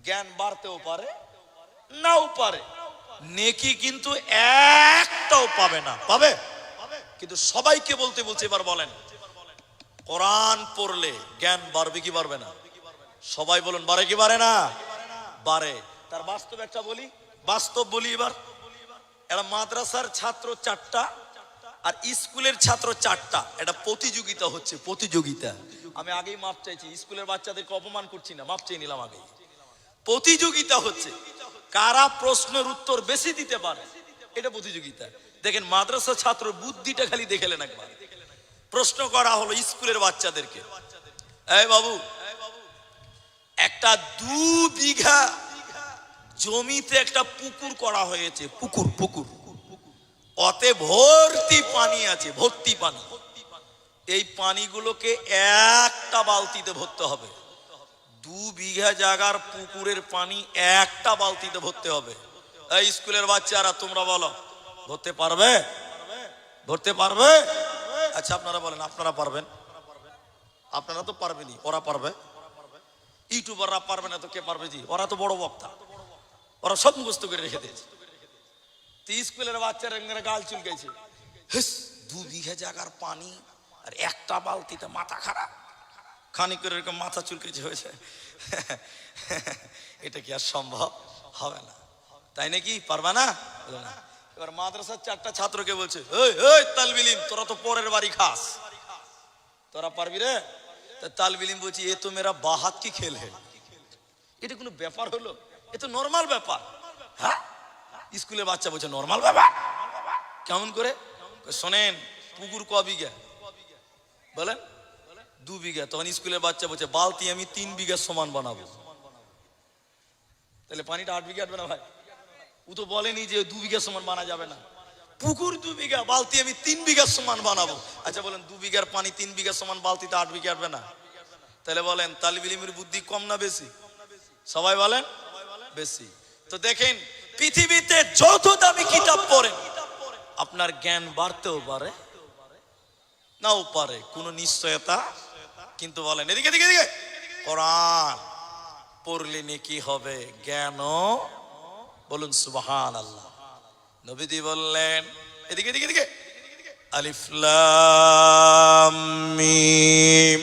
জ্ঞান বাড়তেও পারে, নাও পারে, নেকি কিন্তু একটাও পাবে না। পাবে? কিন্তু সবাইকে বলতে বলছে, এবার বলেন, কোরআন পড়লে জ্ঞান বাড়বে কি বাড়বে না? সবাই বলুন, বাড়ে কি বাড়ে না? বাড়ে। তার বাস্তব একটা বলি, বাস্তব বলি। এবার একটা মাদ্রাসার ছাত্র 4টা আর স্কুলের ছাত্র 4টা, এটা প্রতিযোগিতা হচ্ছে। প্রতিযোগিতা, আমি আগেই মাপ চাইছি, স্কুলের বাচ্চাদেরকে অপমান করছি না, মাপ চেয়ে নিলাম আগে। প্রতিযোগিতা হচ্ছে কারা প্রশ্নের উত্তর বেশি দিতে পারে, এটা প্রতিযোগিতা। দেখেন মাদ্রাসা ছাত্র বুদ্ধিটা খালি দেখলেন একবার। প্রশ্ন করা হলো স্কুলের বাচ্চাদেরকে, এই বাবু, একটা 2 বিঘা জমিতে একটা পুকুর করা হয়েছে, পুকুর, অতে ভর্তি পানি আছে, ভর্তি পানি। এই পানিগুলোকে একটা বালতিতে ভরতে হবে। 2 বিঘা জায়গার পুকুরের পানি একটা বালতিতে ভরতে হবে। এই স্কুলের বাচ্চারা তোমরা বলো, ভরতে পারবে? ভরতে পারবে? আচ্ছা আপনারা বলেন, আপনারা পারবেন? আপনারা তো পারবেনই, ওরা পারবে? ইউটিউবাররা পারবে না তো কে পারবে? জি, ওরা তো বড় বক্তা, ওরা সব মুখস্থ করে রেখে দিয়েছে। স্কুলের বাচ্চারা গাল চুলকেছে, 2 বিঘা জায়গার পানি আর একটা বালতিতে, মাথা খারাপ। খানিক করে এরকম মাথা চুলকেছে হয়েছে, এটা কি আর সম্ভব? হবে না, তাই নাকি? পারবে না? এবার মাদ্রাসার 4টা ছাত্রকে বলছে, এই তালবিলিম, তোরা তো পরের বাড়ি খাস, তোরা পারবি রে? তালবিলিম বলছি, এ তো মেরা বাহাত কি খেল হে। এটা কোনো ব্যাপার হলো? এ তো নর্মাল ব্যাপার। হ্যাঁ, স্কুলের বাচ্চা বলছে নর্মাল ব্যাপার। কেমন করে? শোনেন, পুকুর ক বিঘা? বলেন 2 বিঘা। তখন স্কুলের বাচ্চা বলছে, বালতি আমি 3 বিঘা সমান বানাবো। তাহলে পানিটা 8 বিঘা আটবে না ভাই? ও তো বলেনি যে 2 বিঘা সমান বানা যাবে না। পুকুর 2 বিঘা, বালতি আমি 3 বিঘা সমান বানাবো। আচ্ছা বলেন, 2 বিঘার পানি 3 বিঘা সমান, বালতিতে 8 বিঘা আটবে না? তাহলে বলেন তালিব ইলমের বুদ্ধি কম না বেশি? সবাই বলেন বেশি। তো দেখেন, পৃথিবীতে যত দামি কিতাব পড়েন, আপনার জ্ঞান বাড়তেও পারে, নাও পারে, কোনো নিশ্চয়তা কিন্তু বলেন। এদিকে এদিকে এদিকে, কোরআন পড়লে নেকি হবে, জ্ঞান বলুন সুবহানাল্লাহ। নবীজি বললেন, এদিকে এদিকে এদিকে, আলিফ লাম মিম,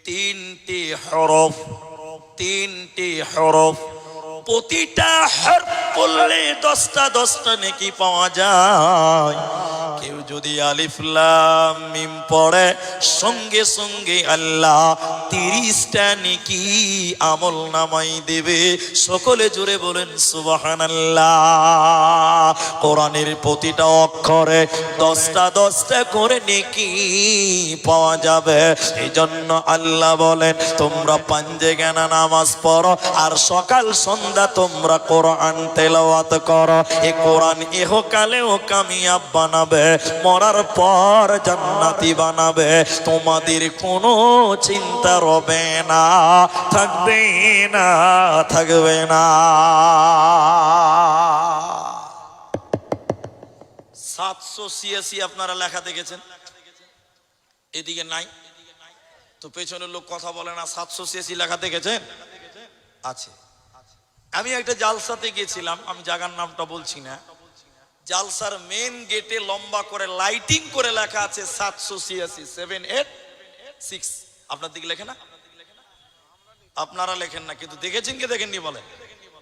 তিনটি হরফ, তিনটি হরফ, প্রতিটা হরফ পড়লে 10টা 10টা নেকি পাওয়া যায়। কেউ যদি আলিফ লাম মিম পড়ে সঙ্গে সঙ্গে আল্লাহ 30টা নেকি আমল নামাই দেবে। সকলে জোরে বলেন সুবহানাল্লাহ। কোরআনের প্রতিটা অক্ষরে 10টা 10টা করে নেকি পাওয়া যাবে। এই জন্য আল্লাহ বলেন তোমরা পাঞ্জেগানা নামাজ পড়ো আর সকাল সন্ধ্যা তোমরা কোরআন তেলাওয়াত করো। এই কোরআন ইহকালেও কামিয়াব বানাবে, মরার পর জান্নাতি বানাবে। তোমাদের কোনো চিন্তা রবে না, থাকবে না, থাকবে না। 786 আপনারা লেখা দেখেছেন, এদিকে নাই তো পেছনের লোক কথা বলে না। 786 লেখা দেখেছেন? আছে। আমি একটা জালসাতে গিয়েছিলাম, আমি জায়গার নামটা বলছি না। জালসার মেন গেটে লম্বা করে লাইটিং করে লেখা আছে 786 786। আপনার দিকে লেখে না? আপনারা লেখেন না, কিন্তু দেখেছেন কি দেখেননি বলেন?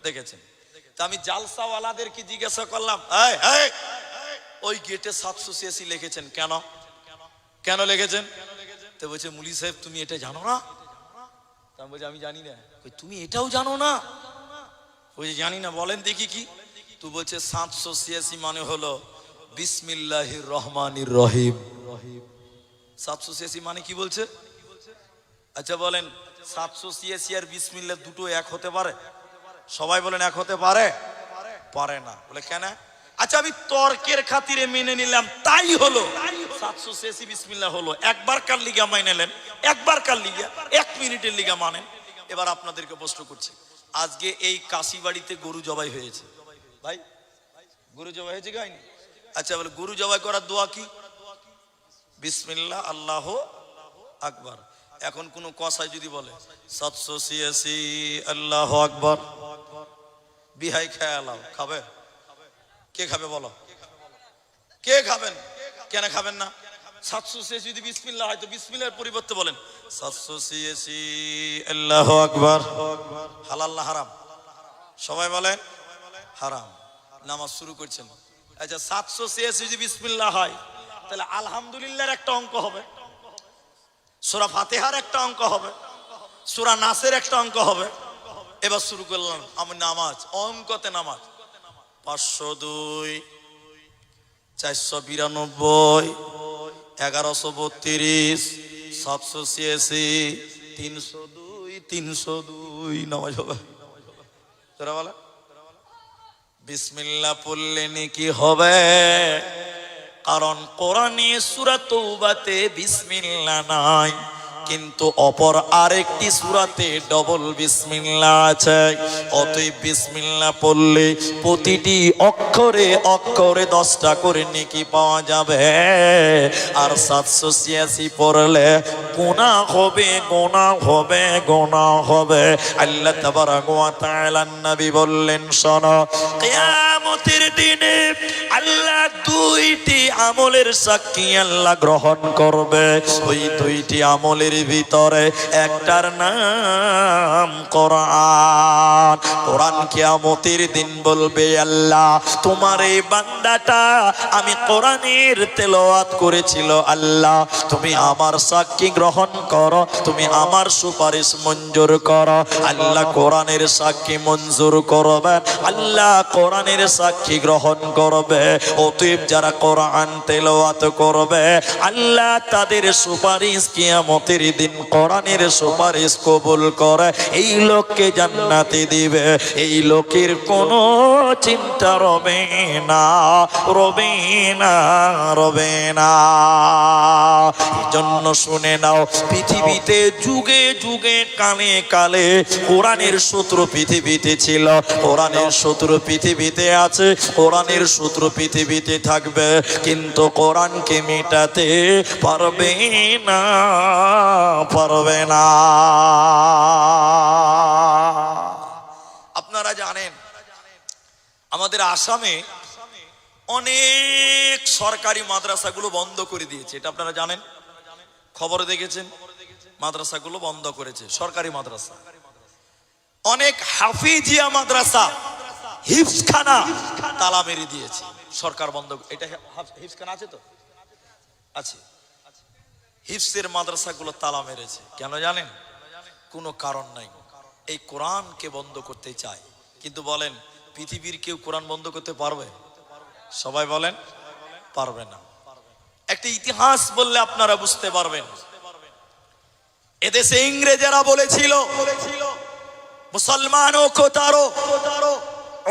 দেখেছেন। তা আমি জালসাওয়ালাদেরকে জিজ্ঞাসা করলাম, ওই গেটে 786 লিখেছেন কেন? কেন লিখেছেন? তো বলছে মুলি সাহেব তুমি এটা জানো না? তা আমি বলছি আমি জানি না। তুমি এটাও জানো না? বলছে জানি না। বলেন দেখি কি? তো বলছে 786 মানে হলো বিসমিল্লাহির রহমানির রহিম। 786 মানে কি বলছে? আচ্ছা বলেন 786 আর বিসমিল্লাহ দুটো এক হতে পারে? সবাই বলেন এক হতে পারে? পারে না। বলে কেন? আচ্ছা আমি তর্কের খাতিরে মেনে নিলাম, তাই হলো 786 বিসমিল্লাহ হলো। একবার কার লিগা মাইনে নেন, একবার কার লিগা 1 মিনিটের লিগা মানেন। এবার আপনাদেরকে প্রশ্ন করছি, আজকে এই কাশিবাড়িতে গরু জবাই হয়েছে ভাই, গরু জবাই হয়েছে কি হয়নি? আচ্ছা বলে গরু জবাই করার দোয়া কি? বিসমিল্লাহ আল্লাহু আকবার। এখন কোন কসাই যদি বলে 786 আল্লাহু আকবার, বিহাই খেয়ালাও খাবে? কে খাবে বলো? কে খাবেন? কেন খাবেন না? 786 যদি বিসমিল্লাহ হয় তো বিসমিল্লাহর পরিবর্তে বলেন 786 আল্লাহু আকবার। হালাল না হারাম? সবাই বলেন হারাম। নামাজ শুরু করছেন। আচ্ছা 786 যদি বিসমিল্লাহ হয় তাহলে আলহামদুলিল্লাহর একটা অঙ্ক হবে, সূরা ফাতিহার একটা অঙ্ক হবে, সূরা নাসের একটা অঙ্ক হবে। এবার শুরু করলাম আমি নামাজ, অঙ্কতে নামাজ 502 492 1132 786 302 302 নামাজ হবে। তোরা বলে বিসমিল্লাহ পড়লে নাকি হবে? কারণ কোরআনে সূরা তওবাতে বিসমিল্লাহ নাই, কিন্তু অপর আরেকটি সূরাতে ডবল বিসমিল্লাহ আছে। অতএব বিসমিল্লাহ পড়লে প্রতিটি অক্ষরে অক্ষরে 10টা করে নেকি পাওয়া যাবে। আর 786 পড়লে গুনাহ হবে, গুনাহ হবে, গুনাহ হবে। আল্লাহ তাবারাক ওয়া তাআলা নবী বললেন শোনো, কিয়ামতের দিনে আল্লাহ 2টি আমলের সাক্ষী আল্লাহ গ্রহণ করবে। ওই 2টি আমলের ভিতরে একটার নাম কোরআন। কোরআন কিয়ামতের দিন বলবে আল্লাহ তোমার এই বান্দাটা আমি কোরআনের তেলাওয়াত করেছিল, আল্লাহ তুমি আমার সাক্ষী গ্রহণ করো, তুমি আমার সুপারিশ মঞ্জুর করো। আল্লাহ কোরআনের সাক্ষী মঞ্জুর করবে, আল্লাহ কোরআনের সাক্ষী গ্রহণ করবে। অতএব যারা কোরআন তেলাওয়াত করবে আল্লাহ তাদের সুপারিশ কিয়ামতের দিন কোরআনের সুপারিশ কবুল করে এই লোককে জান্নাতে দিবে। এই লোকের কোনো চিন্তা রবে না, রবে না, রবে না। এজন্য শুনে নাও, পৃথিবীতে যুগে যুগে কালে কালে কোরআনের সূত্র পৃথিবীতে ছিল, কোরআনের সূত্র পৃথিবীতে আছে, কোরআনের সূত্র পৃথিবীতে থাকবে, কিন্তু কোরআনকে মেটাতে পারবে না, পারবে না। আপনারা জানেন আমাদের আসামে অনেক সরকারি মাদ্রাসাগুলো বন্ধ করে দিয়েছে, এটা আপনারা জানেন, খবরে দেখেছেন। মাদ্রাসাগুলো বন্ধ করেছে, সরকারি মাদ্রাসা। অনেক হাফিজিয়া মাদ্রাসা, হিফজখানা তালা মেরে দিয়েছে, সরকার বন্ধ। এটা হিফজখানা আছে তো, আছে। হিফজের মাদ্রাসাগুলো তালা মেরেছে, কেন জানেন? কোনো কারণ নাই, এই কোরআনকে বন্ধ করতে চায়। কিন্তু বলেন, পৃথিবীর কেউ কোরআন বন্ধ করতে পারবে? সবাই বলেন পারবে না। একটা ইতিহাস বললে আপনারা বুঝতে পারবেন। এদেশে ইংরেজেরা বলেছিল মুসলমানও কো তারো,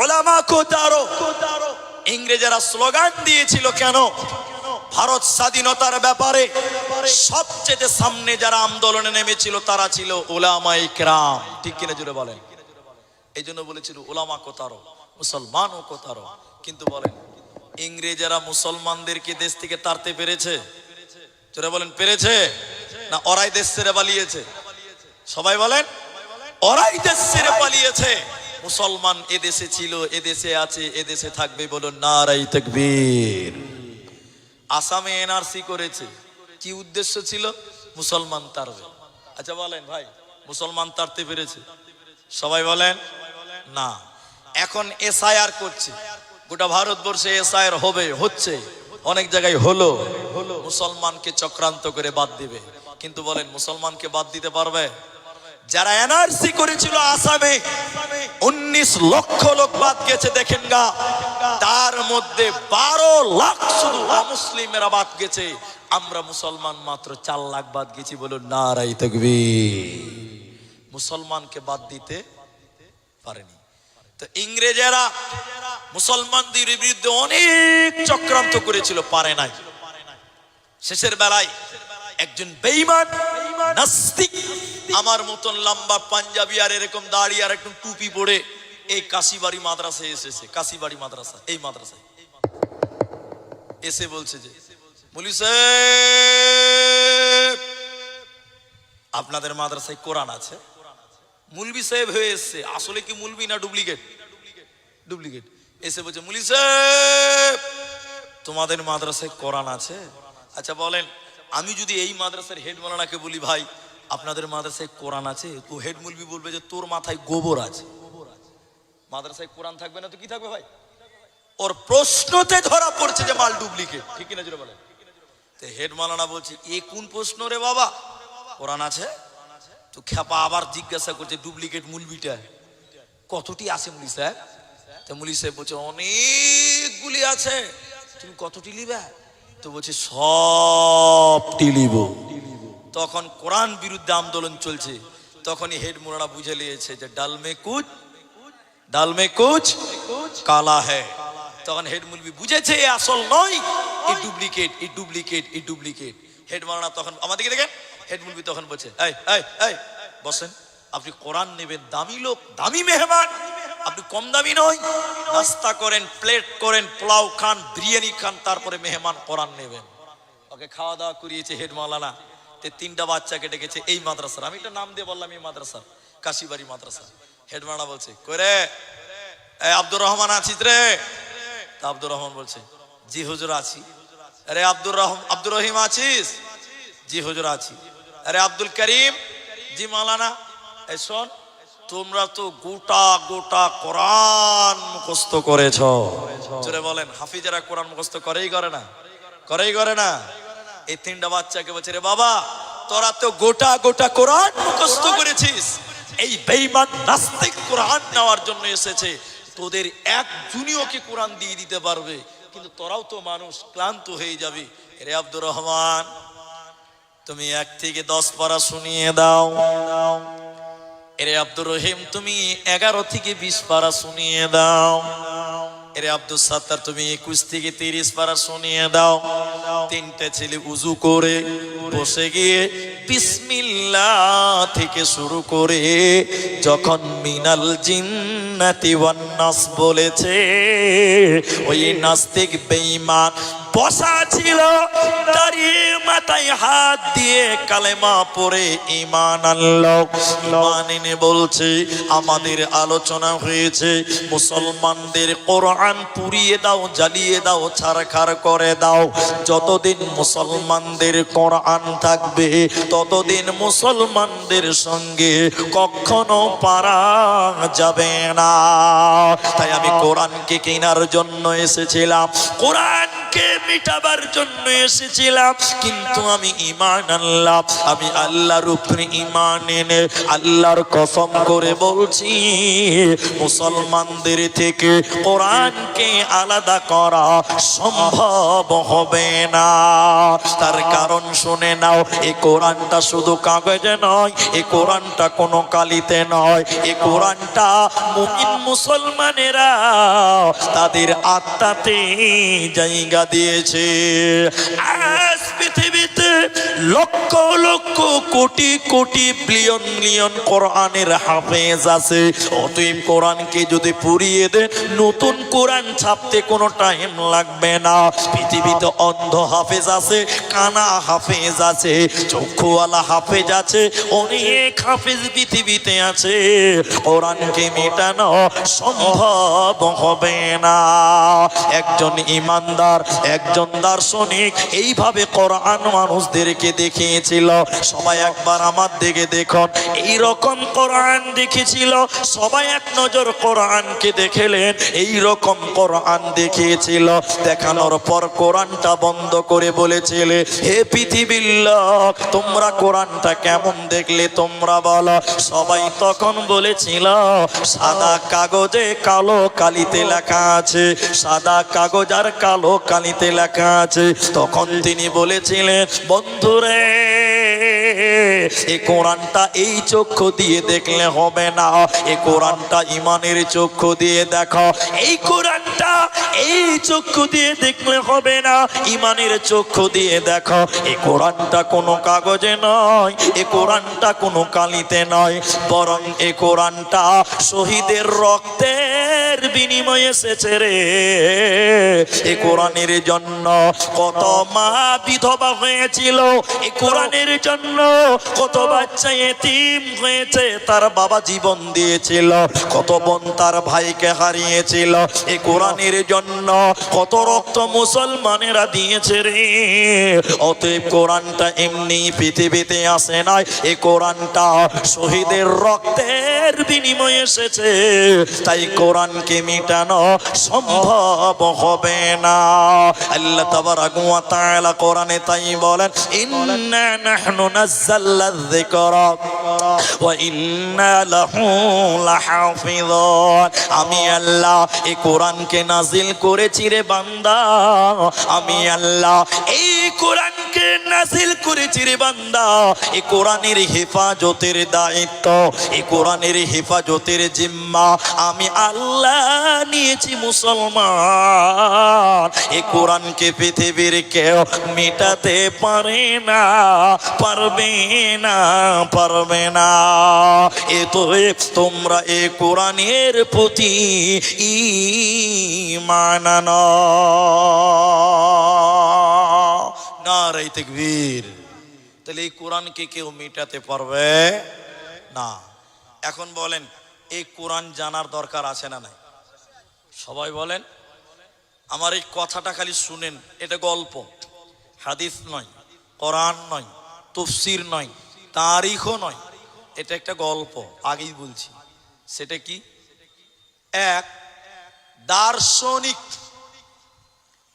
উলামা কো তারো। ইংরেজেরা স্লোগান দিয়েছিল কেন? ভারত স্বাধীনতার ব্যাপারে সবচেয়ে সামনে যারা আন্দোলনে নেমেছিল তারা ছিল উলামায়ে কেরাম, ঠিক কিনা জুড়ে বলেন। এই জন্য বলেছিল উলামা কো তারো, মুসলমানও কো তারো। কিন্তু বলেন, ইংরেজেরা মুসলমানদেরকে দেশ থেকে তাড়তে পেরেছে? জোরে বলেন, পেরেছে না ওরাই দেশ ছেড়ে পালিয়েছে? সবাই বলেন, ওরাই দেশ ছেড়ে পালিয়েছে। মুসলমান এদেশে ছিল, এদেশে আছে, এদেশে থাকবে। বলুন নারাই তাকবীর। আসামে এনআরসি করেছে, কি উদ্দেশ্য ছিল? মুসলমান তাড়বে। আচ্ছা বলেন ভাই, মুসলমান তাড়তে পেরেছে? সবাই বলেন না। এখন এসআইআর করছে, গোটা ভারতবর্ষে এসআইআর হবে, হচ্ছে, অনেক জায়গায় হলো। মুসলমানকে চক্রান্ত করে বাদ দিবে। কিন্তু বলেন, মুসলমানকে বাদ দিতে পারবে? যারা এনআরসি করেছিল আসামে 19 লক্ষ লোক বাদ গেছে, দেখেন গা। তার মধ্যে 12 লাখ শুধু অমুসলিমেরা বাদ গেছে। আমরা মুসলমান মাত্র 4 লাখ বাদ গেছি। বলুন নারাই তাকবীর। মুসলমানকে বাদ দিতে পারেনি। তো ইংরেজেরা মুসলমানদের বিরুদ্ধে অনেক চক্রান্ত করেছিল, পারে নাই। শেষের বেলায় একজন বেঈমান নাস্তিক, আমার মতন লম্বা পাঞ্জাবি আর এরকম দাড়ি আর একদম টুপি পরে এই কাশিবাড়ি মাদ্রাসায় এসেছে। কাশিবাড়ি মাদ্রাসা, এই মাদ্রাসায় এসে বলছে যে, মুলি সাহেব, আপনাদের মাদ্রাসায় কোরআন আছে? মুলবি সাহেব হয়ে এসছে, আসলে কি মুলবি না ডুপ্লিকেট? ডুপ্লিকেট। এসে বলছে, মুলি সাহেব, তোমাদের মাদ্রাসায় কোরআন আছে? আচ্ছা বলেন, আমি যদি এই মাদ্রাসার হেড মাওলানাকে বলি, ভাই আপনাদের মাদ্রাসায় কোরআন আছে, তো হেড মুলবি বলবে যে তোর মাথায় গোবর আছে। মাদ্রাসায় কোরআন থাকবে না তো কি থাকবে ভাই? ওর প্রশ্নতে ধরা পড়ছে যে মাল ডুপ্লিকেট, ঠিক কিনা জোরে বলেন। তো হেড মাওলানা বলছে, এ কোন প্রশ্ন রে বাবা, কোরআন আছে? তো খেপা আবার জিজ্ঞাসা করছে, ডুপ্লিকেট মুলবিটা কতটি আছে মুলি সাহেব? তো মুলি সাহেব বলছে, অনেকগুলি আছে। তুমি কতটি লিবা? তো বলছে, সবটি লিব। তখন কোরআন বিরুদ্ধে আন্দোলন চলছে। তখনই হেড মাওলানা বুঝে নিয়েছে যে ডাল মে কুছ কালা হ্যায়। তখন হেড মুলবি বুঝেছে এ আসল নয়, এই ডুপ্লিকেট, এই ডুপ্লিকেট, এই ডুপ্লিকেট। হেড মাওলানা তখন আমাদেরকে দেখেন, হেড মুলবি তখন বলছে, এই এই এই বসেন, আপনি কোরআন নেবেন, দামি লোক, দামি মেহমান, আপনি কম দামি নয়। নাস্তা করেন, প্লেট করেন, পোলাও খান, বিরিয়ানি খান, তারপরে মেহমান কোরআন নেবেন। ওকে খাওয়া দাওয়া করিয়েছে হেড মাওলানা। 3টা বাচ্চাকে ডেকেছে এই মাদ্রাসার, আমি একটা নাম দিয়ে বললাম, এই মাদ্রাসার কাশিবাড়ি মাদ্রাসা। হেড মাওলানা বলছে, করে আব্দুর রহমান আছিস রে? তা আব্দুর রহমান বলছে, জি হুজুর আছি। আরে আব্দুর রহিম আছিস? জি হুজুর আছি। আরে আব্দুল করিম? জি মাওলানা। এই শোন, তোমরা তো গোটা গোটা কোরআন মুখস্থ করেছ। জোরে বলেন, হাফিজেরা কোরআন মুখস্থ করেই করে না? করেই করে না? এই 3টা বাচ্চাকে বলছে, রে বাবা, তোরা তো গোটা গোটা কোরআন মুখস্থ করেছিস, এই বেঈমান নাস্তিক কোরআন নেওয়ার জন্য এসেছে, তোদের একজনও কি কোরআন দিয়ে দিতে পারবে? কিন্তু তোরাও তো মানুষ, ক্লান্ত হয়ে যাবে। রে আব্দুর রহমান, তুমি 1 থেকে 10 পারা শুনিয়ে দাও। এরে আব্দুর রহিম, তুমি 11 থেকে 20 পারা শুনিয়ে দাও। এরে আব্দুল সাত্তার, তুমি 21 থেকে 30 পারা শুনিয়ে দাও। 3টে ছেলে উজু করে বসে গিয়ে বিসমিল্লাহ থেকে শুরু করে যখন মিনাল জিন্নাতি ওয়ান নাস বলেছে, ওই নাস্তিক বেঈমান বসা ছিল, দাঁড়িয়ে মাথায় হাত দিয়ে কালেমা পড়ে ঈমান আনলো। ঈমান এনে বলছে, আমাদের আলোচনা হয়েছে মুসলমানদের কোরআন পুড়িয়ে দাও, জ্বালিয়ে দাও, ছারখার করে দাও। যতদিন মুসলমানদের কোরআন থাকবে ততদিন মুসলমানদের সঙ্গে কখনো পারা যাবে না। তাই আমি কোরআনকে কেনার জন্য এসেছিলাম, কোরআনকে মিটাবার জন্য এসেছিলাম, কিন্তু আমি ঈমান আনলাম। আমি আল্লাহর উপরে ঈমান এনে আল্লাহর কসম করে বলছি, মুসলমানদের থেকে কোরআনকে আলাদা করা সম্ভব হবে না। তার কারণ শুনে নাও, এই কোরআনটা শুধু কাগজে নয়, এই কোরআনটা কোনো কালিতে নয়, এই কোরআনটা মুমিন মুসলমানেরা তাদের আত্মাতে জায়গা দিয়েছে। আজ পৃথিবীতে লক্ষ লক্ষ কোটি কোটি বিলিয়ন বিলিয়ন কোরআনের হাফেজ আছে। অতএব কোরআনকে যদি পুড়িয়ে দেন, নতুন কোরআন ছাপতে কোনো টাইম লাগবে না। পৃথিবীতে অন্ধ হাফেজ আছে, কানা হাফেজ আছে, চক্ষুওয়ালা হাফেজ আছে, অনেক হাফেজ পৃথিবীতে আছে। কোরআনকে মেটানো সম্ভব হবে না। একজন ইমানদার, একজন দার্শনিক এইভাবে কোরআন মানুষদেরকে দেখিয়েছিল। সবাই একবার আমার দিকে দেখুন, এইরকম কোরআন দেখেছিল। সবাই এক নজর কোরআনকে দেখলেন, এইরকম কোরআন দেখিয়েছিল। দেখানোর পর কোরআনটা বন্ধ করে বলেছিলে, হে পৃথিবীর লোক, তোমরা কোরআনটা কেমন দেখলে তোমরা বলো। সবাই তখন বলেছিল, সাদা কাগজে কালো কালিতে লেখা আছে, সাদা কাগজ আর কালো কালিতে লেখা আছে। তখন তিনি বলেছিলেন, বন্ধুরে, এই কোরআনটা এই চক্ষু দিয়ে দেখলে হবে না, এই কোরআনটা ঈমানের চক্ষু দিয়ে দেখো। এই কোরআনটা এই চক্ষু দিয়ে দেখলে হবে না, ঈমানের চক্ষু দিয়ে দেখো। এই কোরআনটা কোনো কাগজে নয়, এই কোরআনটা কোনো কালিতে নয়, বরং এই কোরআনটা শহীদের রক্তের বিনিময়ে এসেছে রে। এই কোরআনের জন্য কত মা বিধবা হয়েছিল, এই কোরআনের জন্য কত বাচ্চা এতিম হয়েছে, তার বাবা জীবন দিয়েছিল, কত বোন তার ভাইকে হারিয়েছিল। এই কোরআনের জন্য কত রক্ত মুসলমানেরা দিয়েছে রে। অতএব কোরআনটা এমনি পৃথিবীতে আসে নাই, এই কোরআনটা শহীদের রক্তের বিনিময়ে এসেছে। তাই কোরআনকে মিটানো সম্ভব হবে না। আল্লাহ তাবারাক ওয়া তাআলা কোরআনে তাই বলেন, ইন্না নাহনু নাযালনা যিকরা ওয়া ইন্না লাহু লাহাফিযুন। আমি আল্লাহ এই কোরআনকে নাজিল করেছি রে বান্দা, আমি আল্লাহ এই কোরআনকে নাজিল করেছি রে বান্দা। এই কোরআনের হেফাজতের দায়িত্ব, এই কোরআনের হেফাজতের জিম্মা আমি আল্লাহ নিয়েছি মুসলমান। এই কোরআনকে পৃথিবীর কেউ মেটাতে পারে না, পারবে না, পারবে না। এ তো তোমরা এই কোরআনের প্রতি ঈমান আনো। নারে তাকবীর। তাহলে এই কোরআনকে কেউ মেটাতে পারবে না। এখন বলেন, এই কোরআন জানার দরকার আছে না নাই? সবাই বলেন। আমার এই কথাটা খালি শুনেন, এটা গল্প, হাদিস নয়, কোরআন নয়, তাফসীর নয়, তারিখও নয়, এটা একটা গল্প। আগেই বলছি, সেটা কি? এক দার্শনিক।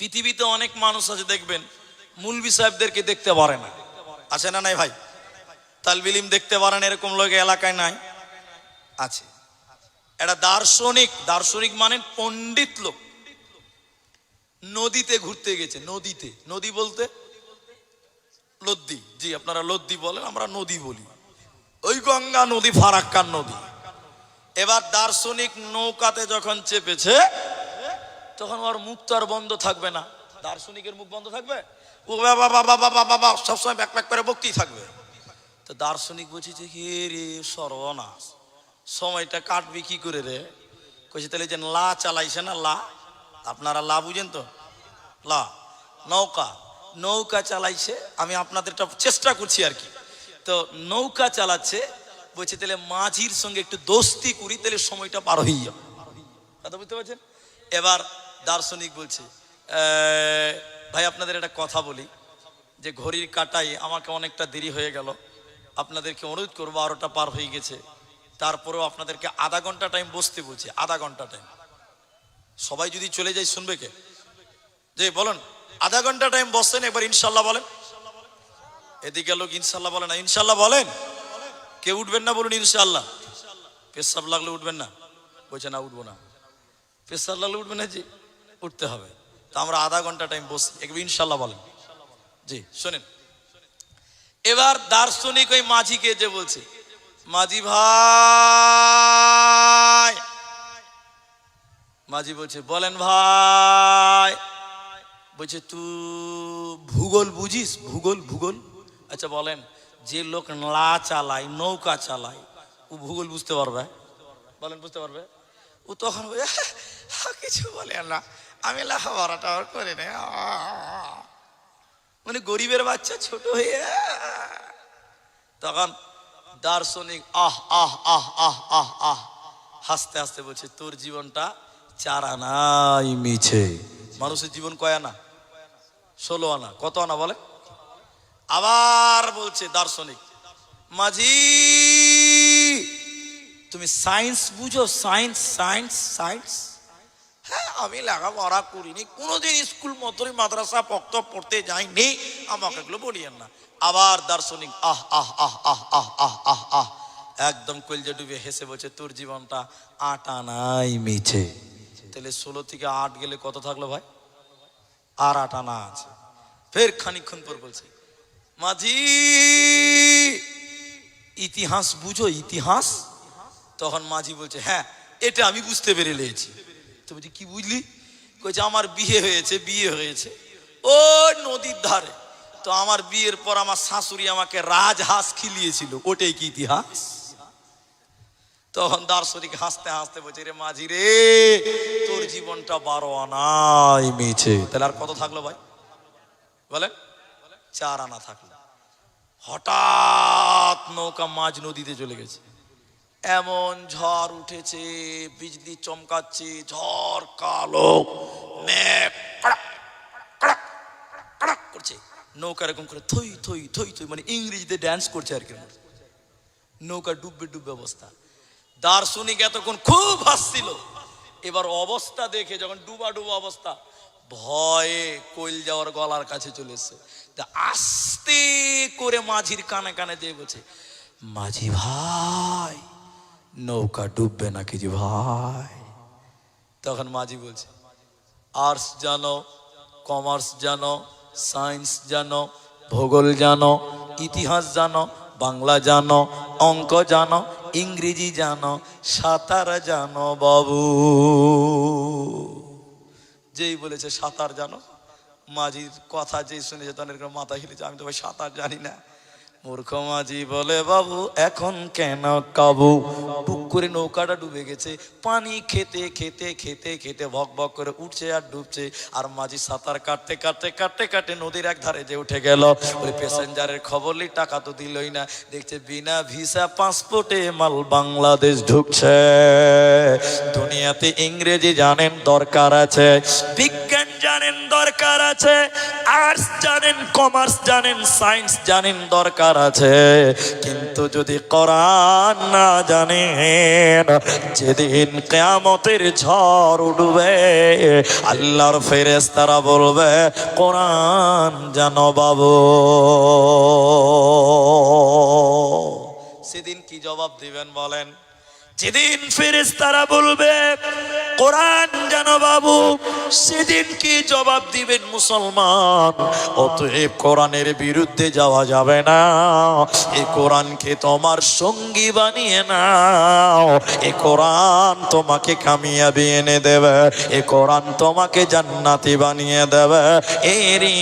পৃথিবীতে অনেক মানুষ আছে দেখবেন, মুলবি সাহেবদেরকে দেখতে পারে না, আছে না নাই ভাই? তালবিল ইলম দেখতে পারেন, এরকম লোক এলাকায় নাই? আছে। এটা দার্শনিক। দার্শনিক মানে পণ্ডিত লোক। নদীতে ঘুরতে গেছে, নদীতে, নদী বলতে লদ্দি, জি আপনারা লদ্দি বলেন, আমরা নদী বলি। ওই গঙ্গা নদী, ফারাক্কার নদী। এবার দার্শনিক নৌকাতে যখন চেপেছে, তখন ওর মুখ তো আর বন্ধ থাকবে না। দার্শনিকের মুখ বন্ধ থাকবে? ও বাবা বাবা বাবা বাবা সবসময় ব্যাক ব্যাক করে বকতেই থাকবে। তো দার্শনিক বলছে যে, হে রে সর্বনাশ, সময়টা কাটবে কি করে রে? কইছে তাহলে যে লা চালাইছে না, লা, আপনারা লা বুঝেন তো? লা, নৌকা নৌকা চালাইছে, আমি আপনাদেরটা চেষ্টা করছি আর কি। তো নৌকা চালাচ্ছে, বলছে তাহলে মাঝির সঙ্গে একটু দোস্তি করি, তাহলে সময়টা পার হয়ে যাবে। কথা বুঝতে পারছেন? এবার দার্শনিক বলছে, ভাই আপনাদের একটা কথা বলি, যে ঘড়ির কাটাই আমাকে অনেকটা দেরি হয়ে গেল, আপনাদেরকে অনুরোধ করবো, 12টা পার হয়ে গেছে, তারপরেও আপনাদেরকে আধা ঘন্টা টাইম বসতে বলছি, আধা ঘন্টা টাইম। সবাই যদি চলে যায় শুনবে কে? যে বলেন আধা ঘন্টা টাইম বসছেন, একবার ইনশাল্লাহ বলেন। এদিকে লোক ইনশাল্লাহ বলে না, ইনশাল্লাহ বলেন। কেউ উঠবেন না, বলুন ইনশাল্লাহ। পেশাব লাগলে উঠবেন না? বলছে না উঠবো না। পেশাব লাগলে উঠবেন না? জি উঠতে হবে। তো আমরা আধা ঘন্টা টাইম বসি, একবার ইনশাল্লাহ বলেন। জি শোনেন, এবার দার্শনিক ওই মাঝিকে যে বলছে, মাঝি ভাই। মাঝি বলছে বলেন ভাই। বলছে তুই ভূগোল বুঝিস? ভূগোল ভূগোল আচ্ছা বলেন, যে লোক লা চালায়, নৌকা চালায়, ও ভূগোল বুঝতে পারবে? বলেন বুঝতে পারবে? ও তখন কিছু বলে না, আমি লেখাপড়াটা করে নে, মানে গরিবের বাচ্চা ছোট হয়ে। তখন দার্শনিক আহ আহ আহ আহ আহ আহ হাসতে হাসতে বলছে, তোর জীবনটা 4 আনাই মিছে। মানুষের জীবন কয় আনা? 16 আনা। কত আনা বলে? আবার বলছে দার্শনিক, মাঝি তুমি সায়েন্স বুঝো? Science science science? হ্যাঁ, আমি লেখাপড়া করিনি, কোনোদিন স্কুল মতরি মাদ্রাসা পড়তে যাইনি, আমাকে এগুলো বলিয়েন না। আবার দার্শনিক আহ আহ আহ আহ আহ আহ আহ আহ একদম কলজে ডুবে হেসে বলছে, তোর জীবনটা 8 আনাই মিছে। তাহলে 16 থেকে 8 গেলে কত থাকলো ভাই? আর 8 আনা আছে। ফের খানিকক্ষণ পর বলছে, মাঝি ইতিহাস বুঝো? ইতিহাস? তখন মাঝি বলছে, হ্যাঁ এটা আমি বুঝতে পেরে লেছি। তো বলছি কি বুঝলি? কইছে আমার বিয়ে হয়েছে ও নদীর ধারে। তো আমার বিয়ের পর আমার শাশুড়ি আমাকে রাজহাঁস খিলিয়েছিল, ওটাই কি ইতিহাস? তখন দার্শনিক হাসতে হাসতে বলছে, রে মাঝি রে, তোর জীবনটা 12 আনাই মিছে। তাহলে আর কত থাকলো ভাই বলেন? 4 আনা থাকলো। হঠাৎ নৌকা মাঝ নদীতে চলে গেছে, এমন ঝড় উঠেছে, বিজলি চমকাচ্ছে, ঝড় কালো মেঘ কড়াক কড়াক কড়াক করছে, নৌকা এরকম করে থই থই থই থই, মানে ইংরেজিতে ড্যান্স করছে আর কি, নৌকা ডুববে ডুববে অবস্থা। দার্শনিক এতক্ষণ খুব হাসছিল, এবার অবস্থা দেখে যখন ডুবা ডুবা অবস্থা, ভয়ে কইল যাওয়ার গলার কাছে চলে এসছে। আস্তে করে মাঝির কানে কানে দিয়ে বলছে, মাঝি ভাই নৌকা ডুববে নাকি জি ভাই? তখন মাঝি বলছে, আর্টস জানো, কমার্স জানো, সায়েন্স জানো, ভূগোল জানো, ইতিহাস জানো, বাংলা জানো, অঙ্ক জানো, ইংরেজি জানো, সাঁতার জানো বাবু? যেই বলেছে সাঁতার জানো, মাঝির কথা যেই শুনেছে তখন এরকম মাথা হিলেছে, আমি তো ভাই সাঁতার জানি না। মূর্খ মাঝি বলে, বাবু এখন কেন কাবু? টুক করে নৌকাটা ডুবে গেছে, পানি খেতে খেতে খেতে খেতে ভক ভক করে উঠছে আর ডুবছে। আর মাঝি সাঁতার কাটতে কাটতে কাটতে কাটতে নদীর এক ধারে যে উঠে গেল। ওই প্যাসেঞ্জারের খবরলি টাকা তো দিলই না, দেখছে বিনা ভিসা পাসপোর্টে মাল বাংলাদেশ ঢুকছে। দুনিয়াতে ইংরেজি জানেন দরকার আছে, বিজ্ঞান জানেন দরকার আছে, আর্টস জানেন, কমার্স জানেন, সায়েন্স জানেন দরকার আছে, কিন্তু যদি কোরআন না জানেন, যেদিন কিয়ামতের ঝড় উঠবে আল্লাহর ফেরেশতারা বলবে, কোরআন জানো বাবু। সেদিন কি জবাব দিবেন বলেন? যেদিন ফেরেশতারা বলবে কোরআন জানো বাবু, সেদিন কি জবাব দিবেন মুসলমান? অতএব কোরআনের বিরুদ্ধে যাওয়া যাবে না, এই কোরআনকে তোমার সঙ্গী বানিয়ে নাও। এই কোরআন তোমাকে কামিয়াবি এনে দেবে, এই কোরআন তোমাকে জান্নাতি বানিয়ে দেবে, এরই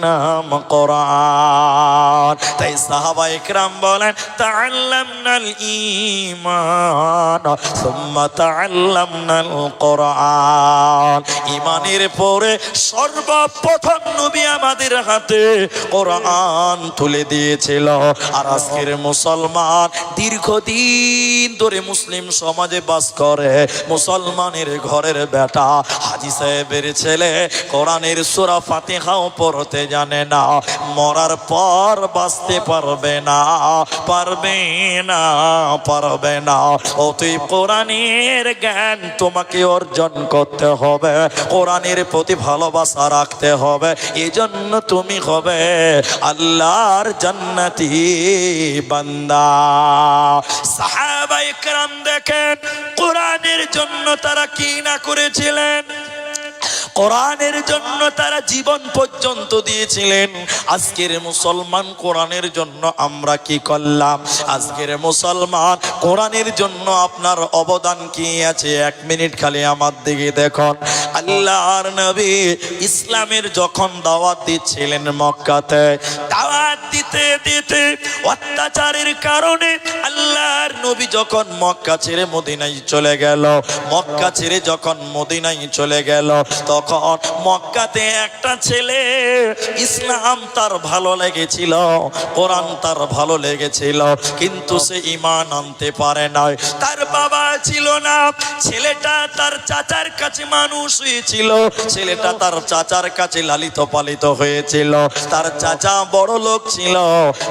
নাম কোরআন। ঈমান। তাই সাহাবায়ে কেরাম বলেন তাআল্লামনাল ঈমান সুম্মা তাআল্লামনাল কোরআন। ঈমানের পরে সর্বপ্রথম নবী আমাদের হাতে কোরআন তুলে দিয়েছিল। আর আজকের মুসলমান দীর্ঘদিন ধরে মুসলিম সমাজে বাস করে, মুসলমানের ঘরের বেটা হাজী সাহেবের ছেলে কোরআনের সূরা ফাতিহাও পড়তে জানে না, মরার পর বাঁচতে পারবে না, পারবে না, পারবে না। অতএব কোরআনের জ্ঞান তোমাকে অর্জন করতে হবে, কোরআনের প্রতি ভালোবাসা রাখতে হবে, এজন্য তুমি হবে আল্লাহর জান্নাতি বান্দা। সাহাবায়ে কেরাম দেখেন কোরআনের জন্য তারা কি না করেছিলেন, কোরআনের জন্য তারা জীবন পর্যন্ত দিয়েছিলেন। আজকের মুসলমান কোরআনের জন্য আমরা কি করলাম? আজকের মুসলমান কোরআনের জন্য আপনার অবদান কি আছে? 1 মিনিট খালি আমার দিকে দেখুন। আল্লাহর নবী ইসলামের যখন দাওয়াত দিচ্ছিলেন মক্কাতে, দাওয়াত দিতে দিতে অত্যাচারের কারণে আল্লাহর নবী যখন মক্কা ছেড়ে মদিনায় চলে গেল, মক্কা ছেড়ে যখন মদিনায় চলে গেল, তখন মক্কাতে একটা ছেলে ইসলাম তার ভালো লেগেছিল, কোরআন তার ভালো লেগেছিল, কিন্তু সে ঈমান আনতে পারে নাই। তার বাবা ছিল না, ছেলেটা তার চাচার কাছে মানুষ হয়েছিল, ছেলেটা তার চাচার কাছে লালিত পালিত হয়েছিল। তার চাচা বড় লোক ছিল,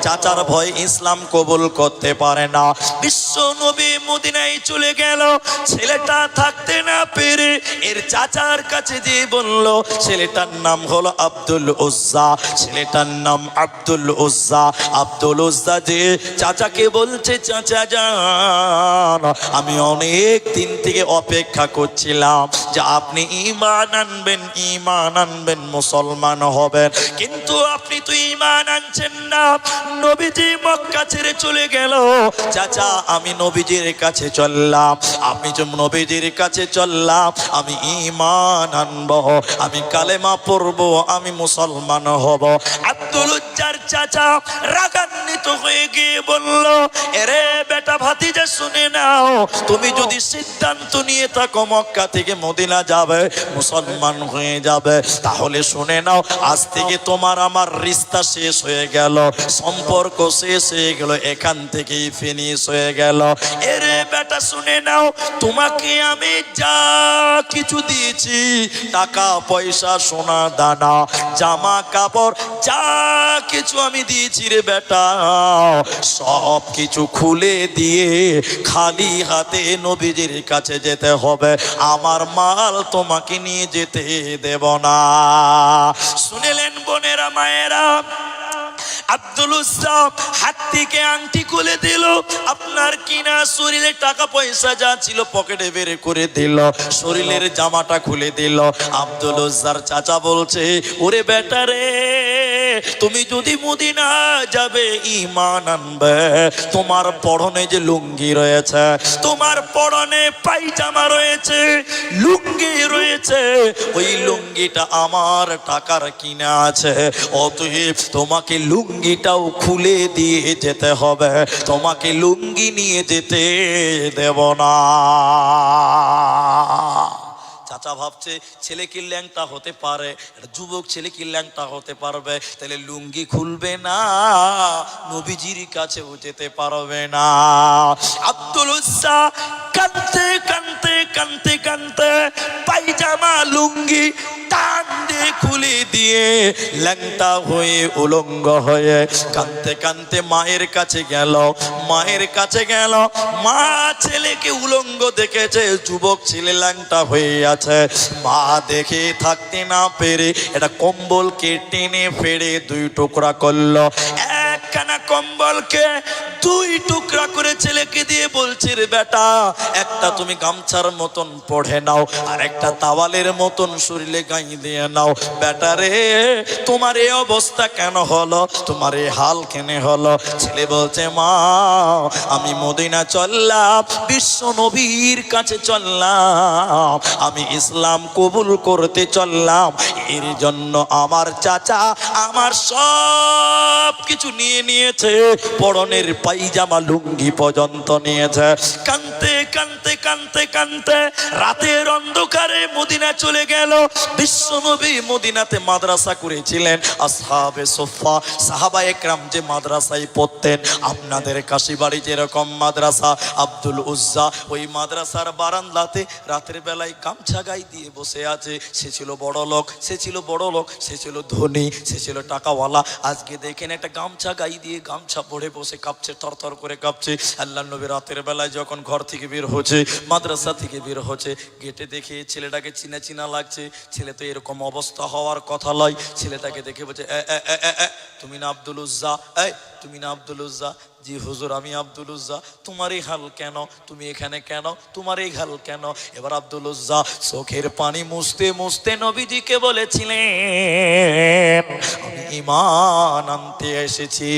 চাচার ভয় ইসলাম কবুল করতে পারে না। বিশ্ব নবী মদিনায় চলে গেল, ছেলেটা থাকতে না পেরে এর চাচার কাছে যে বলল, ছেলেটার নাম হলো আব্দুল উজ্জা, ছেলেটার নাম আব্দুল উজ্জা। আব্দুল উজ্জা যে চাচাকে বলছে, চাচা যান আমি অনেক দিন থেকে অপেক্ষা করছিলাম যে আপনি ঈমান আনবেন, ঈমান আনবেন, মুসলমান হবেন, কিন্তু আপনি তো ঈমান আনছেন না। নবীজি মক্কা ছেড়ে চলে গেল, চাচা আমি নবীজির কাছে চললাম, আমি যে নবীজির কাছে চললাম, আমি ঈমান আনবো, আমি কালেমা পড়বো, আমি মুসলমান হব। আব্দুল উজ্জার চাচা রাগান্বিত হয়ে গিয়ে বলল, এরে বেটা ভাতিজা শুনে নাও, তুমি যদি সিদ্ধান্ত নিয়ে থাকো মক্কা থেকে মদিনা যাবে, মুসলমান হয়ে যাবে, তাহলে শুনে নাও আজ থেকে তোমার আমার রিশতা শেষ হয়ে গেল, সম্পর্ক শেষ হয়ে গেল, এখান থেকেই ফিনিশ হয়ে গেল। এরে বেটা শুনে নাও, তোমাকে আমি যা কিছু দিয়েছি, টাকা পয়সা সোনা দানা জামা কাপড় যা কিছু আমি দিয়েছি রে বেটা, সব কিছু খুলে দিয়ে খালি হাতে নবীজির কাছে যেতে হবে, আমার মাল তোমাকে নিয়ে যেতে দেব না। শুনেলেন বোনেরা মায়েরা, আব্দুল উজ্জা হাত থেকে আংটি খুলে দিল, আপনার কিনা শরীরে টাকা পয়সা যা ছিল পকেটে বের করে দিল, শরীরের জামাটা খুলে দিল। আব্দুল উজ্জার চাচা বলছে, ওরে বেটা রে, তুমি যদি মদিনা যাবে ঈমান আনবে, তোমার পরনে যে লুঙ্গি রয়েছে, তোমার পরনে পায়জামা রয়েছে, লুঙ্গি রয়েছে, ওই লুঙ্গিটা আমার টাকার কিনা আছে, অতএব তোমাকে লুঙ্গিটাও খুলে দিয়ে যেতে হবে, তোমাকে লুঙ্গি নিয়ে যেতে দেব না। চাচা ভাবছে ছেলে কি ল্যাংটা হতে পারে, যুবক ছেলে কি ল্যাংটা হতে পারবে, তাহলে লুঙ্গি খুলবে না, নবীজির কাছেও যেতে পারবে না। আব্দুল উজ্জা কাঁদতে কাঁদতে কাঁদতে কাঁদতে পায়জামা লুঙ্গি টান দিয়ে খুলে দিয়ে ল্যাংটা হয়ে উলঙ্গ হয়ে কাঁদতে কাঁদতে মায়ের কাছে গেল, মায়ের কাছে গেল। মা ছেলেকে উলঙ্গ দেখেছে, যুবক ছেলে ল্যাংটা হয়ে আছে, মা দেখে থাকতে না পেরে এটা কম্বলকে টেনে ফেড়ে 2 টুকরা করলো। একখানা কম্বলকে 2 টুকরা করে ছেলেকে দিয়ে বলছে, রে বেটা, একটা তুমি গামছার মতন পড়ে নাও, আর একটা তাওয়ালের মতন শরীরে গায়ে দিয়ে নাও। বেটা রে, তোমার এই অবস্থা কেন হলো, তোমার এই হাল কেন হলো? ছেলে বলছে, মা আমি মদিনা চললাম, বিশ্ব নবীর কাছে চললাম, আমি ইসলাম কবুল করতে চললাম, এর জন্য আমার চাচা আমার সব কিছু নিয়ে নিয়ে নিয়েছে, পরনের পাইজামা লুঙ্গি পর্যন্ত নিয়েছে। কানতে কানতে কানতে কানতে রাতের অন্ধকারে মদিনা চলে গেল। বিশ্বনবী মদিনাতে মাদ্রাসা করেছিলেন। আসহাবে সুফফা সাহাবায়ে কেরাম যে মাদ্রাসায় পড়তেন, আপনাদের কাশিবাড়ি যেরকম মাদ্রাসা আব্দুল উজ্জা, ওই মাদ্রাসার বারান্দাতে রাতের বেলায় গামছা গায়ে দিয়ে বসে আছে। সে ছিল বড় লোক, সে ছিল বড় লোক, সে ছিল ধনী, সে ছিল টাকাওয়ালা। আজকে দেখেন একটা গামছা গায়ে দিয়ে গামছা পরে বসে কাঁপছে, থরথর করে কাঁপছে। আল্লাহ নবী রাতের বেলায় যখন ঘর থেকে বের হচ্ছে, মাদ্রাসা থেকে বের হচ্ছে, গেটে দেখে ছেলেটাকে চিনা চিনা লাগছে। ছেলে তো এরকম অবস্থা হওয়ার কথা নয়। ছেলেটাকে দেখে বলছে, তুমি না আব্দুল উজ্জা? তুমি না আব্দুল উজ্জা? জি হুজুর, আমি আব্দুল উজ্জা। তোমার এই হাল কেন? তুমি এখানে কেন? তোমার এই হাল কেন? এবার আব্দুল উজ্জা চোখের পানি মুছতে মুছতে নবীজিকে বলেছিলেন, আমি ঈমান আনতে এসেছি,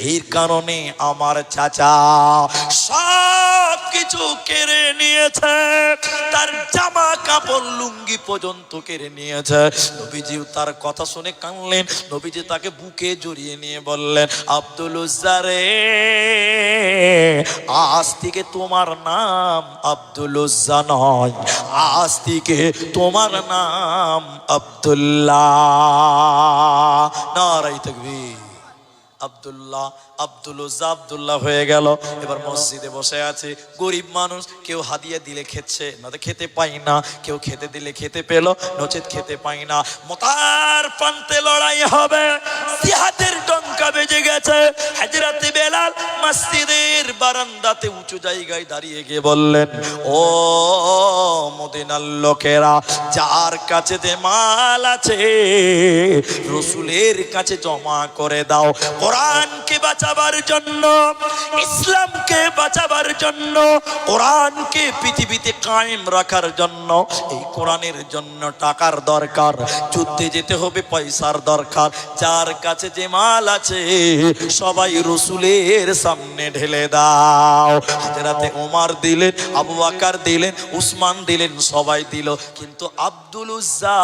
এই কারণে আমার চাচা সব কিছু কেড়ে নিয়েছে, তার জামা কাপড় লুঙ্গি পর্যন্ত কেড়ে নিয়েছে। নবীজি তার কথা শুনে কাঁদলেন। নবীজি তাকে বুকে জড়িয়ে নিয়ে বললেন, আব্দুল উজ্জা রে, আজ থেকে তোমার নাম আব্দুল উজ্জা নয়, আজ থেকে তোমার নাম আব্দুল্লাহ। নারায়ে তাকবীর। আব্দুল্লাহ, আব্দুল উজ্জা আব্দুল্লাহ হয়ে গেল। এবার মসজিদে বসে আছে, গরিব মানুষ, কেউ হাদিয়া দিলে খেচ্ছে, নয়তো খেতে পাই না, কেউ খেতে দিলে খেতে পেল, নচেত খেতে পাই না। মোতার প্রান্তে লড়াই হবে, জিহাদের ডঙ্কা বেজে গেছে। হযরতে বেলাল মসজিদের বারান্দাতে উঁচু জায়গায় দাঁড়িয়ে গিয়ে বললেন, ও মদিনার লোকেরা, যার কাছে যে মাল আছে রাসূলের কাছে জমা করে দাও। কোরআনকে বাঁচাবার জন্য, ইসলামকে বাঁচাবার জন্য, কোরআনকে পৃথিবীতে কায়েম রাখার জন্য, এই কোরআনের জন্য টাকার দরকার, যুদ্ধে যেতে হবে, পয়সার দরকার। যার কাছে যে মাল আছে সবাই রাসূলের সামনে ঢেলে দাও। হযরতে ওমর দিলেন, আবু বকর দিলেন, উসমান দিলেন, সবাই দিল। কিন্তু আব্দুল উজ্জা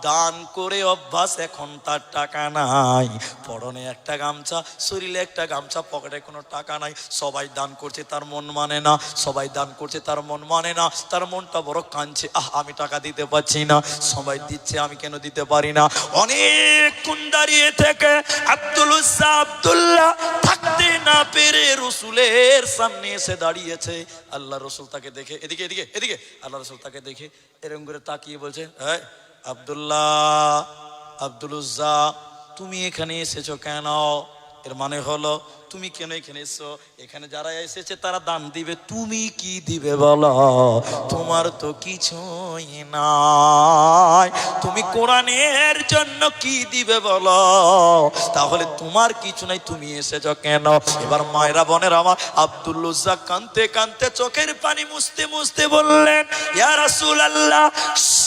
দান করে অভ্যাস, এখন তার টাকা নাই, পরনে একটা গামছা, শরীরে একটা গামছা, পকেটে কোনো টাকা নাই। সবাই দান করছে, তার মন মানে না, সবাই দান করছে, তার মন মানে না। তার মনটা বড় কাঁদছে, আমি টাকা দিতে পারছি না, সবাই দিচ্ছে, আমি কেন দিতে পারি না। অনেকক্ষণ দাঁড়িয়ে থেকে আব্দুল উজ্জা আব্দুল্লাহ থাকতে না পেরে রাসূলের সামনে এসে দাঁড়িয়েছে। আল্লাহ রাসূল তাকে দেখে, এদিকে এদিকে এদিকে, আল্লাহ রাসূল তাকে দেখে এরকম করে তাকিয়ে বলছে, আব্দুল্লাহ, আব্দুল উজ্জা, তুমি এখানে এসেছো কেন? এর মানে হলো, তুমি কেন এখানে এসেছো? এখানে যারা এসেছে তারা দান দিবে, তুমি কি দিবে বলো? তোমার তো কিছুই নাই, তুমি কোরআনের জন্য কি দিবে বলো? তাহলে তোমার কিছু নাই, তুমি এসেছো কেন? এবার মায়েরা বোনের আমার, আব্দুল উজ্জা কাঁদতে কাঁদতে চোখের পানি মুছতে মুছতে বললেন, ইয়া রাসূলুল্লাহ,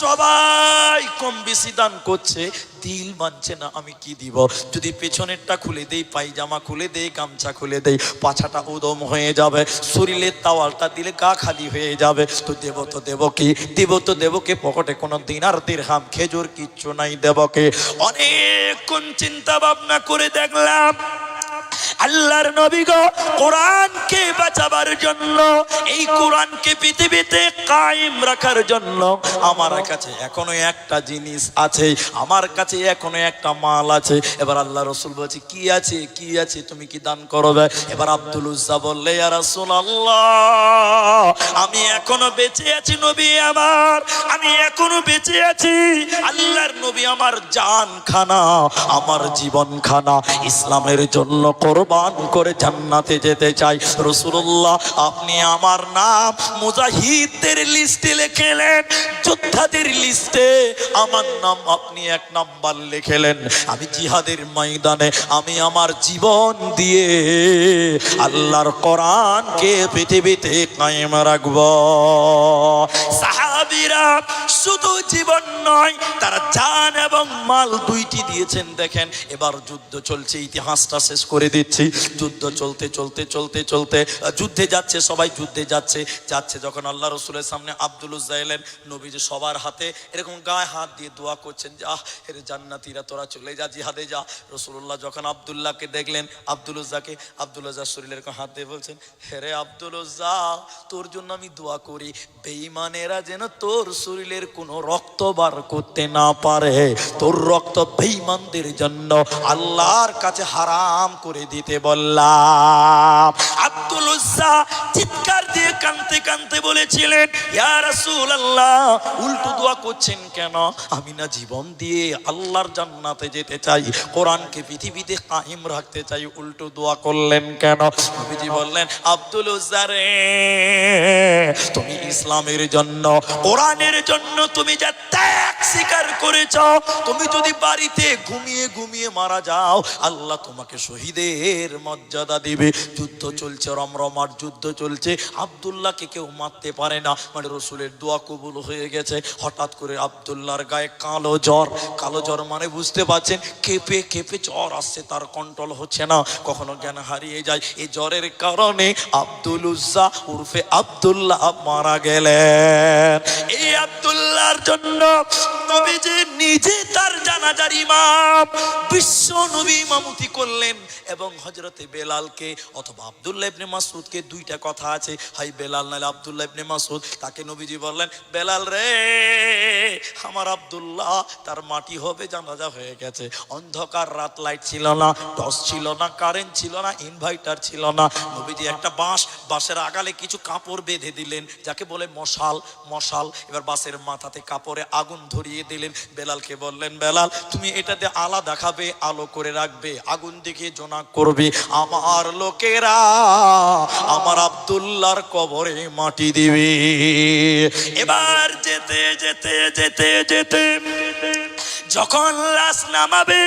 সবাই কম বেশি দান করছে, দিল মানছে না, আমি কি দিব? যদি পেছনেরটা খুলে দেই, পায়জামা খুলে দেই, গামছা খুলে দেই, পাছাটা উদম হয়ে যাবে, শরীরের তাওয়ালটা দিলে গা খালি হয়ে যাবে, তো দেব তো দেব কি? দেব তো দেব কে? পকেটে কোনো দিনার দিরহাম খেজুর কিচ্ছু নাই, দেব কে? অনেকক্ষণ চিন্তা ভাবনা করে দেখলাম, আল্লাহর নবী গো, কোরআনকে বাঁচাবার জন্য, এই কোরআনকে পৃথিবীতে কায়েম রাখার জন্য আমার কাছে এখনো একটা জিনিস আছে, আমার কাছে এখনো একটা মাল আছে। এবার আল্লাহ রাসূল বলছে, কি আছে? কি আছে? তুমি কি দান করবে? এবার আব্দুল উজ্জা বললে, ইয়া রাসূলুল্লাহ, আমি এখনো বেঁচে আছি নবী আমার, আমি এখনো বেঁচে আছি। আল্লাহর নবী আমার জান খানা, আমার জীবন খানা ইসলামের জন্য কোরবান করে জান্নাতে যেতে চাই। রাসূলুল্লাহ, আপনি আমার নাম মুজাহিদদের লিস্টে লিখলেন, যোদ্ধাদের লিস্টে আমার নাম আপনি 1 নাম্বার লিখলেন। আমি জিহাদের ময়দানে আমি আমার জীবন দিয়ে আল্লাহর কোরআনকে পৃথিবীতে কায়েম রাখব। সাহাবী সাহাবীরা শুধু জীবন নয়, তারা জান এবং মাল দুইটি দিয়েছেন। দেখেন এবার যুদ্ধ চলছে, ইতিহাসটা শেষ করে দিচ্ছি। যুদ্ধ চলতে চলতে চলতে চলতে যুদ্ধে যাচ্ছে, সবাই যুদ্ধে যাচ্ছে। যখন আল্লাহ রসুলের সামনে আব্দুল উজ্জা এলেন, নবীজি সবার হাতে এরকম গায়ে হাত দিয়ে দোয়া করছেন যে আহ এর জান্নাতীরা তোরা চলে যা, জিহাদে যা। রসুল্লাহ যখন আব্দুল্লাহকে দেখলেন, আব্দুল উজ্জাকে, আব্দুল উজ্জার শরীরে এরকম হাত দিয়ে বলছেন, হেরে আব্দুল উজ্জা, তোর জন্য আমি দোয়া করি বেঈমানেরা যেন তোর শরীরের কোনো রক্ত বার করতে না পারে। তোর রক্ত বেঈমানদের জন্য আল্লাহর কাছে হারাম করে দিতে বললাম। আব্দুল উজ্জা চিৎকার দিয়ে কাঁদতে কাঁদতে বলেছিলেন, ইয়া রাসূলুল্লাহ, উল্টো দোয়া করছেন কেন? আমি না জীবন দিয়ে আল্লাহর জান্নাতে যেতে চাই, কোরআনকে পৃথিবীতে কায়েম রাখতে চাই, উল্টো দোয়া করলেন কেন? নবীজি বললেন, আব্দুল উজ্জা রে, তুমি ইসলামের জন্য, কোরআনের জন্য তুমি যা ত্যাগ স্বীকার করেছ, তুমি যদি বাড়িতে ঘুমিয়ে ঘুমিয়ে মারা যাও, আল্লাহ তোমাকে শহীদের মর্যাদা দিবে। যুদ্ধ চলছে, রমরমার যুদ্ধ চলছে, আব্দুল্লাহকে কেউ মারতে পারে না, মানে রসুলের দোয়া কবুল হয়ে গেছে। হঠাৎ করে আব্দুল্লাহর গায়ে কালো জ্বর। কালো জ্বর মানে বুঝতে পারছেন, কেঁপে কেঁপে জ্বর আসছে, তার কন্ট্রোল হচ্ছে না, কখনো জ্ঞান হারিয়ে যায়। এই জ্বরের কারণে আব্দুল উজ্জা উর্ফে আব্দুল্লাহ মারা গেলেন। এই আব্দুল্লাহর জন্য নবীজি নিজে তার জানাজার ইমাম, বিশ্ব নবী ইমামতি করলেন। এবং হযরতে বেলালকে অথবা আব্দুল্লাহ ইবনে মাসউদকে, দুইটা কথা আছে, হয় বেলাল নাহলে আব্দুল্লাহ ইবনে মাসউদ, তাকে নবীজি বললেন, বেলাল রে, আমার আব্দুল্লাহ তার মাটি হবে, জানাজা হয়ে গেছে। অন্ধকার রাত, লাইট ছিল না, টর্চ ছিল না, কারেন্ট ছিল না, ইনভার্টার ছিল না। নবীজি একটা বাঁশের আগালে কিছু কাপড় বেঁধে দিলেন, যাকে বলে মশাল। এবার বাঁশের মাথাতে কাপড়ে আগুন ধরিয়ে দিলেন। বেলালকে বললেন, বেলাল তুমি এটাতে আলা দেখাবে, আলো করে রাখবে, আগুন দেখে জোনাক করবে, আমার লোকেরা আমার আব্দুল্লাহর কবরে মাটি দিবে। এবার যেতে যেতে যেতে যেতে যখন লাশ নামাবে,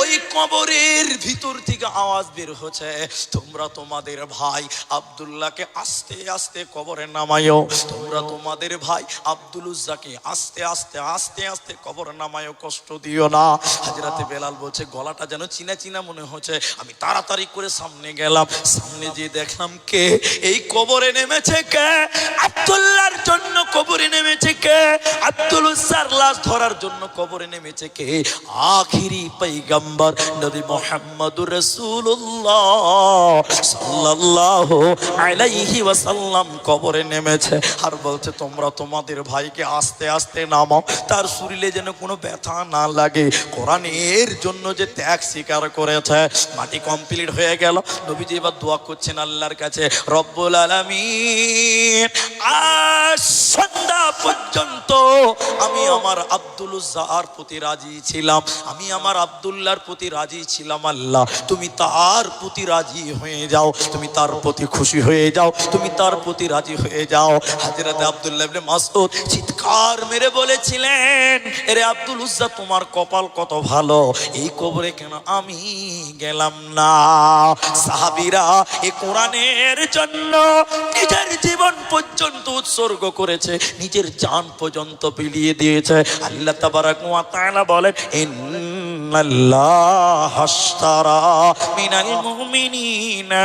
ওই কবরের ভিতর থেকে আওয়াজ বের হচ্ছে, তোমরা তোমাদের ভাই আব্দুল্লাহকে আস্তে আস্তে কবরে নামায়ো, তোমরা তোমাদের ভাই আব্দুল উজ্জাকে আস্তে আস্তে আস্তে আস্তে কবরে নামায়ো, কষ্ট দিও না। হযরতে বেলাল বলছে, গলাটা যেন চিনা চিনা মনে হচ্ছে। আমি তাড়াতাড়ি করে সামনে গেলাম, সামনে গিয়ে দেখলাম কে এই কবরে নেমেছে, কে আব্দুল্লাহর জন্য কবরে নেমেছে, কে আব্দুল উজ্জার লাশ ধরার জন্য কবরে নেমেছে, কে আখিরি পয়গম্বর নবী মুহাম্মদুর রাসূলুল্লাহ সাল্লাল্লাহু আলাইহি ওয়াসাল্লাম কবরে নেমেছে। আর বলছে, তোমরা তোমাদের ভাইকে আস্তে আস্তে নামাও, তার শরীরে যেন কোনো ব্যথা না লাগে, কোরআনের জন্য যে ত্যাগ স্বীকার করেছে। মাটি কমপ্লিট হয়ে গেল। নবীজি এবার দোয়া করছেন আল্লাহর কাছে, রব্বুল আলামিন, আজ সন্ধ্যা পর্যন্ত আমি আমার আব্দুল উজ্জার প্রতি রাজি ছিলাম, আমি আমার আব্দুল্লাহর প্রতি রাজি ছিলাম। আল্লাহ তুমি তার প্রতি রাজি হয়ে যাও, তুমি তার প্রতি খুশি হয়ে যাও, তুমি তার প্রতি রাজি হয়ে যাও। হযরতে আব্দুল্লাহ ইবনে মাসউদ চিৎকার মেরে বলেছিলেন, এরে আব্দুল উজ্জা, তোমার কপাল কত ভালো, এই কবরে কেন আমি গেলাম না। সাহাবীরা এই কোরআনের জন্য নিজের জীবন পর্যন্ত উৎসর্গ করেছে, নিজের জান পর্যন্ত বিলিয়ে দিয়েছে। আল্লাহ তাবারাক ওয়া তাআলা বলেন, ইন্নাল্লাহ আশতারা মিনাল মুমিনিনা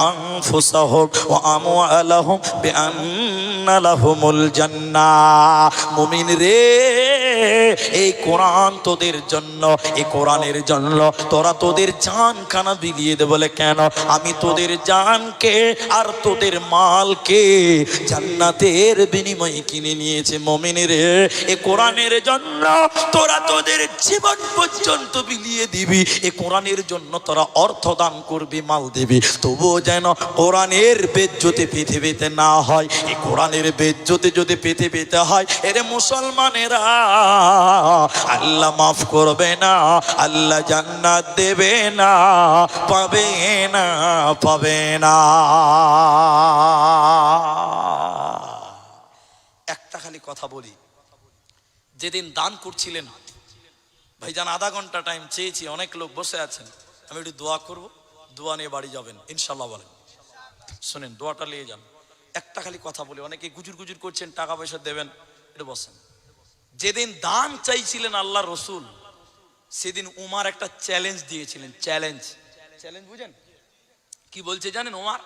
আনফুসাহুম ওয়া আমওয়ালাহুম বিআন্না লাহুমুল জান্নাহ। মুমিন রে, এই কোরআন তোদের জন্য, এই কোরআনের জন্য তোরা তোদের জান খানা বিলিয়ে দে। বলে কেন? আমি তোদের জানকে আর তোদের মালকে জান্নাতের বিনিময়ে কিনে নিয়েছে। মুমিন রে, এই কোরআনের জন্য তোরা তোদের জীবন পর্যন্ত বিলিয়ে দিবি, এই কোরআনের জন্য তোরা অর্থ দান করবি, মাল দিবি, তবুও যেন কোরআনের বেজ্জতি পৃথিবীতে না হয়। এই কোরআনের বেজ্জতি যদি পৃথিবীতে হয়, এর মুসলমানেরা আল্লাহ মাফ করবে না, আল্লাহ জান্নাত দেবে না, পাবে না, পাবে না। একটা খালি কথা বলি, যেদিন দান করছিলেন ভাইজান, আধা ঘন্টা টাইম চেয়েছি, অনেক লোক বসে আছেন, আমি একটু দোয়া করব, দোয়া নিয়ে বাড়ি যাবেন ইনশাল্লাহ। বলেন, শোনেন, দোয়াটা নিয়ে যান। একটা খালি কথা বলি, অনেকে গুজুর গুজুর করছেন, টাকা পয়সা দেবেন, এটা বসেন। যেদিন দান চাইছিলেন আল্লাহ রসুল, সেদিন উমার একটা চ্যালেঞ্জ দিয়েছিলেন। চ্যালেঞ্জ বুঝেন কি বলছে জানেন উমার?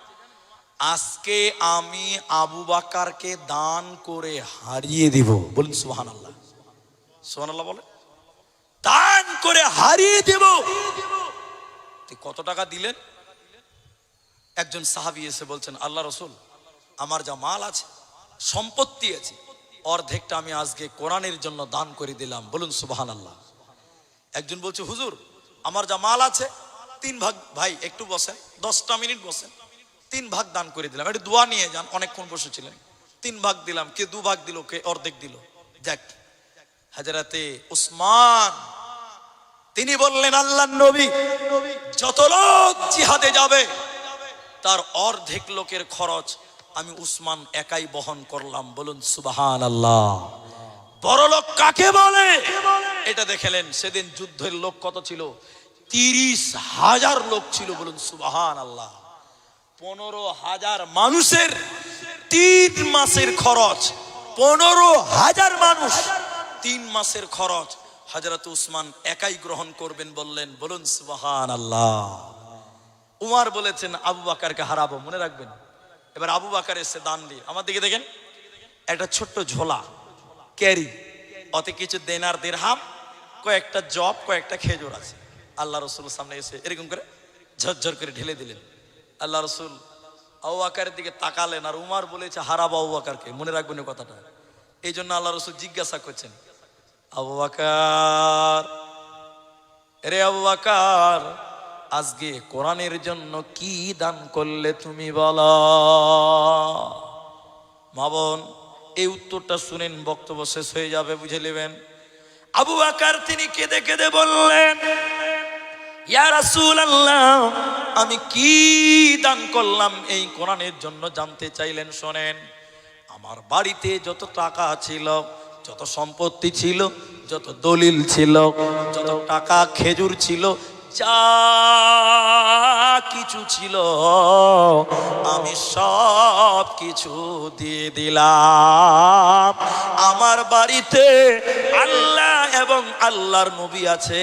আজকে আমি আবু বাকারকে দান করে হারিয়ে দিব। বলুন সুবহানাল্লাহ। সুবহানাল্লাহ বলে, দান করে হারিয়ে দেব। কত টাকা দিলেন? একজন সাহাবী এসে বলছেন, আল্লাহ রসুল, আমার যা মাল আছে, সম্পত্তি আছে, অর্ধেকটা আমি আজকে কোরআনের জন্য দান করে দিলাম। বলুন সুবহানাল্লাহ। একজন বলছে, হুজুর, আমার যা মাল আছে 3 ভাগ, ভাই একটু বসেন, 10টা মিনিট বসেন, 3 ভাগ দান করে দিলাম। একটু দোয়া নিয়ে যান, অনেকক্ষণ বসেছিলেন। 3 ভাগ দিলাম, কে 2 ভাগ দিল, কে অর্ধেক দিল। যাক, হযরতে উসমান তিনি বললেন, আল্লাহর নবী, যত লোক জিহাদে যাবে তার অর্ধেক লোকের খরচ আমি উসমান একাই বহন করলাম। বলুন সুবহানাল্লাহ। বড় লোক কাকে বলে এটা দেখলেন। সেদিন যুদ্ধের লোক কত ছিল? 30,000 লোক ছিল। বলুন সুবহানাল্লাহ। 15,000 মানুষের 3 মাসের খরচ। 15,000 মানুষ 3 মাসের খরচ হযরত উসমান একাই গ্রহণ করবেন বললেন। বলুন সুবহানাল্লাহ। উমার বলেছেন, আবু বাকারকে হারাবো, মনে রাখবেন। এবার আবু বাকার এসে দান দিয়ে, আমার দিকে দেখেন, একটা ছোট্ট ঝোলা ক্যারি, অতে কিছু দেনার দিরহাম, কয়েকটা জব, কয়েকটা খেজুর আছে। আল্লাহ রসুল সামনে এসে এরকম করে ঝরঝর করে ঢেলে দিলেন। আল্লাহ রসুল আবু বাকারের দিকে তাকালেন, আর উমার বলেছে হারাবো আবু বাকারকে, মনে রাখবেন কথাটা। এই জন্য আল্লাহ রসুল জিজ্ঞাসা করছেন, আবু বাকার, রে আবু বাকার, আজকে কোরআনের জন্য কি দান করলে তুমি বলো? মা বোন, এই উত্তরটা শুনেন, বক্তব্য শেষ হয়ে যাবে, বুঝে নেবেন। আবু বকর তিনি কেঁদে কেঁদে বললেন, ইয়া রাসূলুল্লাহ, আমি কি দান করলাম এই কোরআনের জন্য জানতে চাইলেন। শোনেন, আমার বাড়িতে যত টাকা ছিল, যত সম্পত্তি ছিল, যত দলিল ছিল, যত টাকা খেজুর ছিল, যা কিছু ছিল, আমি সব কিছু দিয়ে দিলাম। আমার বাড়িতে আল্লাহ এবং আল্লাহর নবী আছে,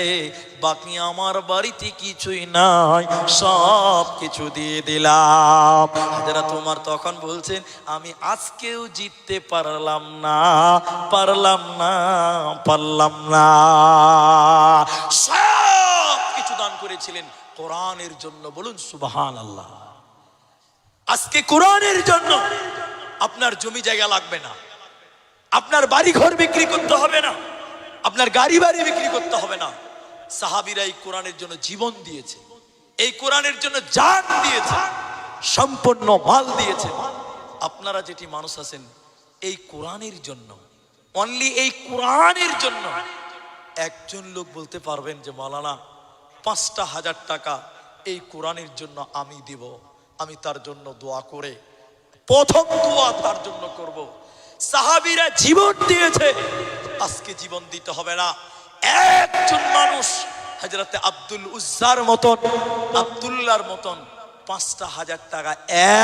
বাকি আমার বাড়িতে কিছুই নাই, সব কিছু দিয়ে দিলাম। হযরত ওমর তখন বলছেন, আমি আজকেও জিততে পারলাম না, পারলাম না। সব কিছু দান করেছিলেন কোরআনের জন্য। বলুন সুবহানাল্লাহ। আজকে কোরআনের জন্য আপনার জমি জায়গা লাগবে না, আপনার বাড়ি ঘর বিক্রি করতে হবে না, আপনার গাড়ি বাড়ি বিক্রি করতে হবে না। সাহাবীরা এই কোরআনের জন্য জীবন দিয়েছে, এই কোরআনের জন্য জান দিয়েছে, সম্পূর্ণ মাল দিয়েছে। আপনারা যেটি মানুষ আছেন, এই কোরআনের জন্য, অনলি এই কোরআনের জন্য একজন লোক বলতে পারবেন যে মাওলানা 5,000 টাকা এই কোরআনের জন্য আমি দিব, আমি তার জন্য দোয়া করে প্রথম দোয়া তার জন্য করব। সাহাবীরা জীবন দিয়েছে, আজকে জীবন দিতে হবে না। একজন মানুষ হযরতে আব্দুল উজ্জার মতন, আব্দুল্লাহর মতন 5,000 টাকা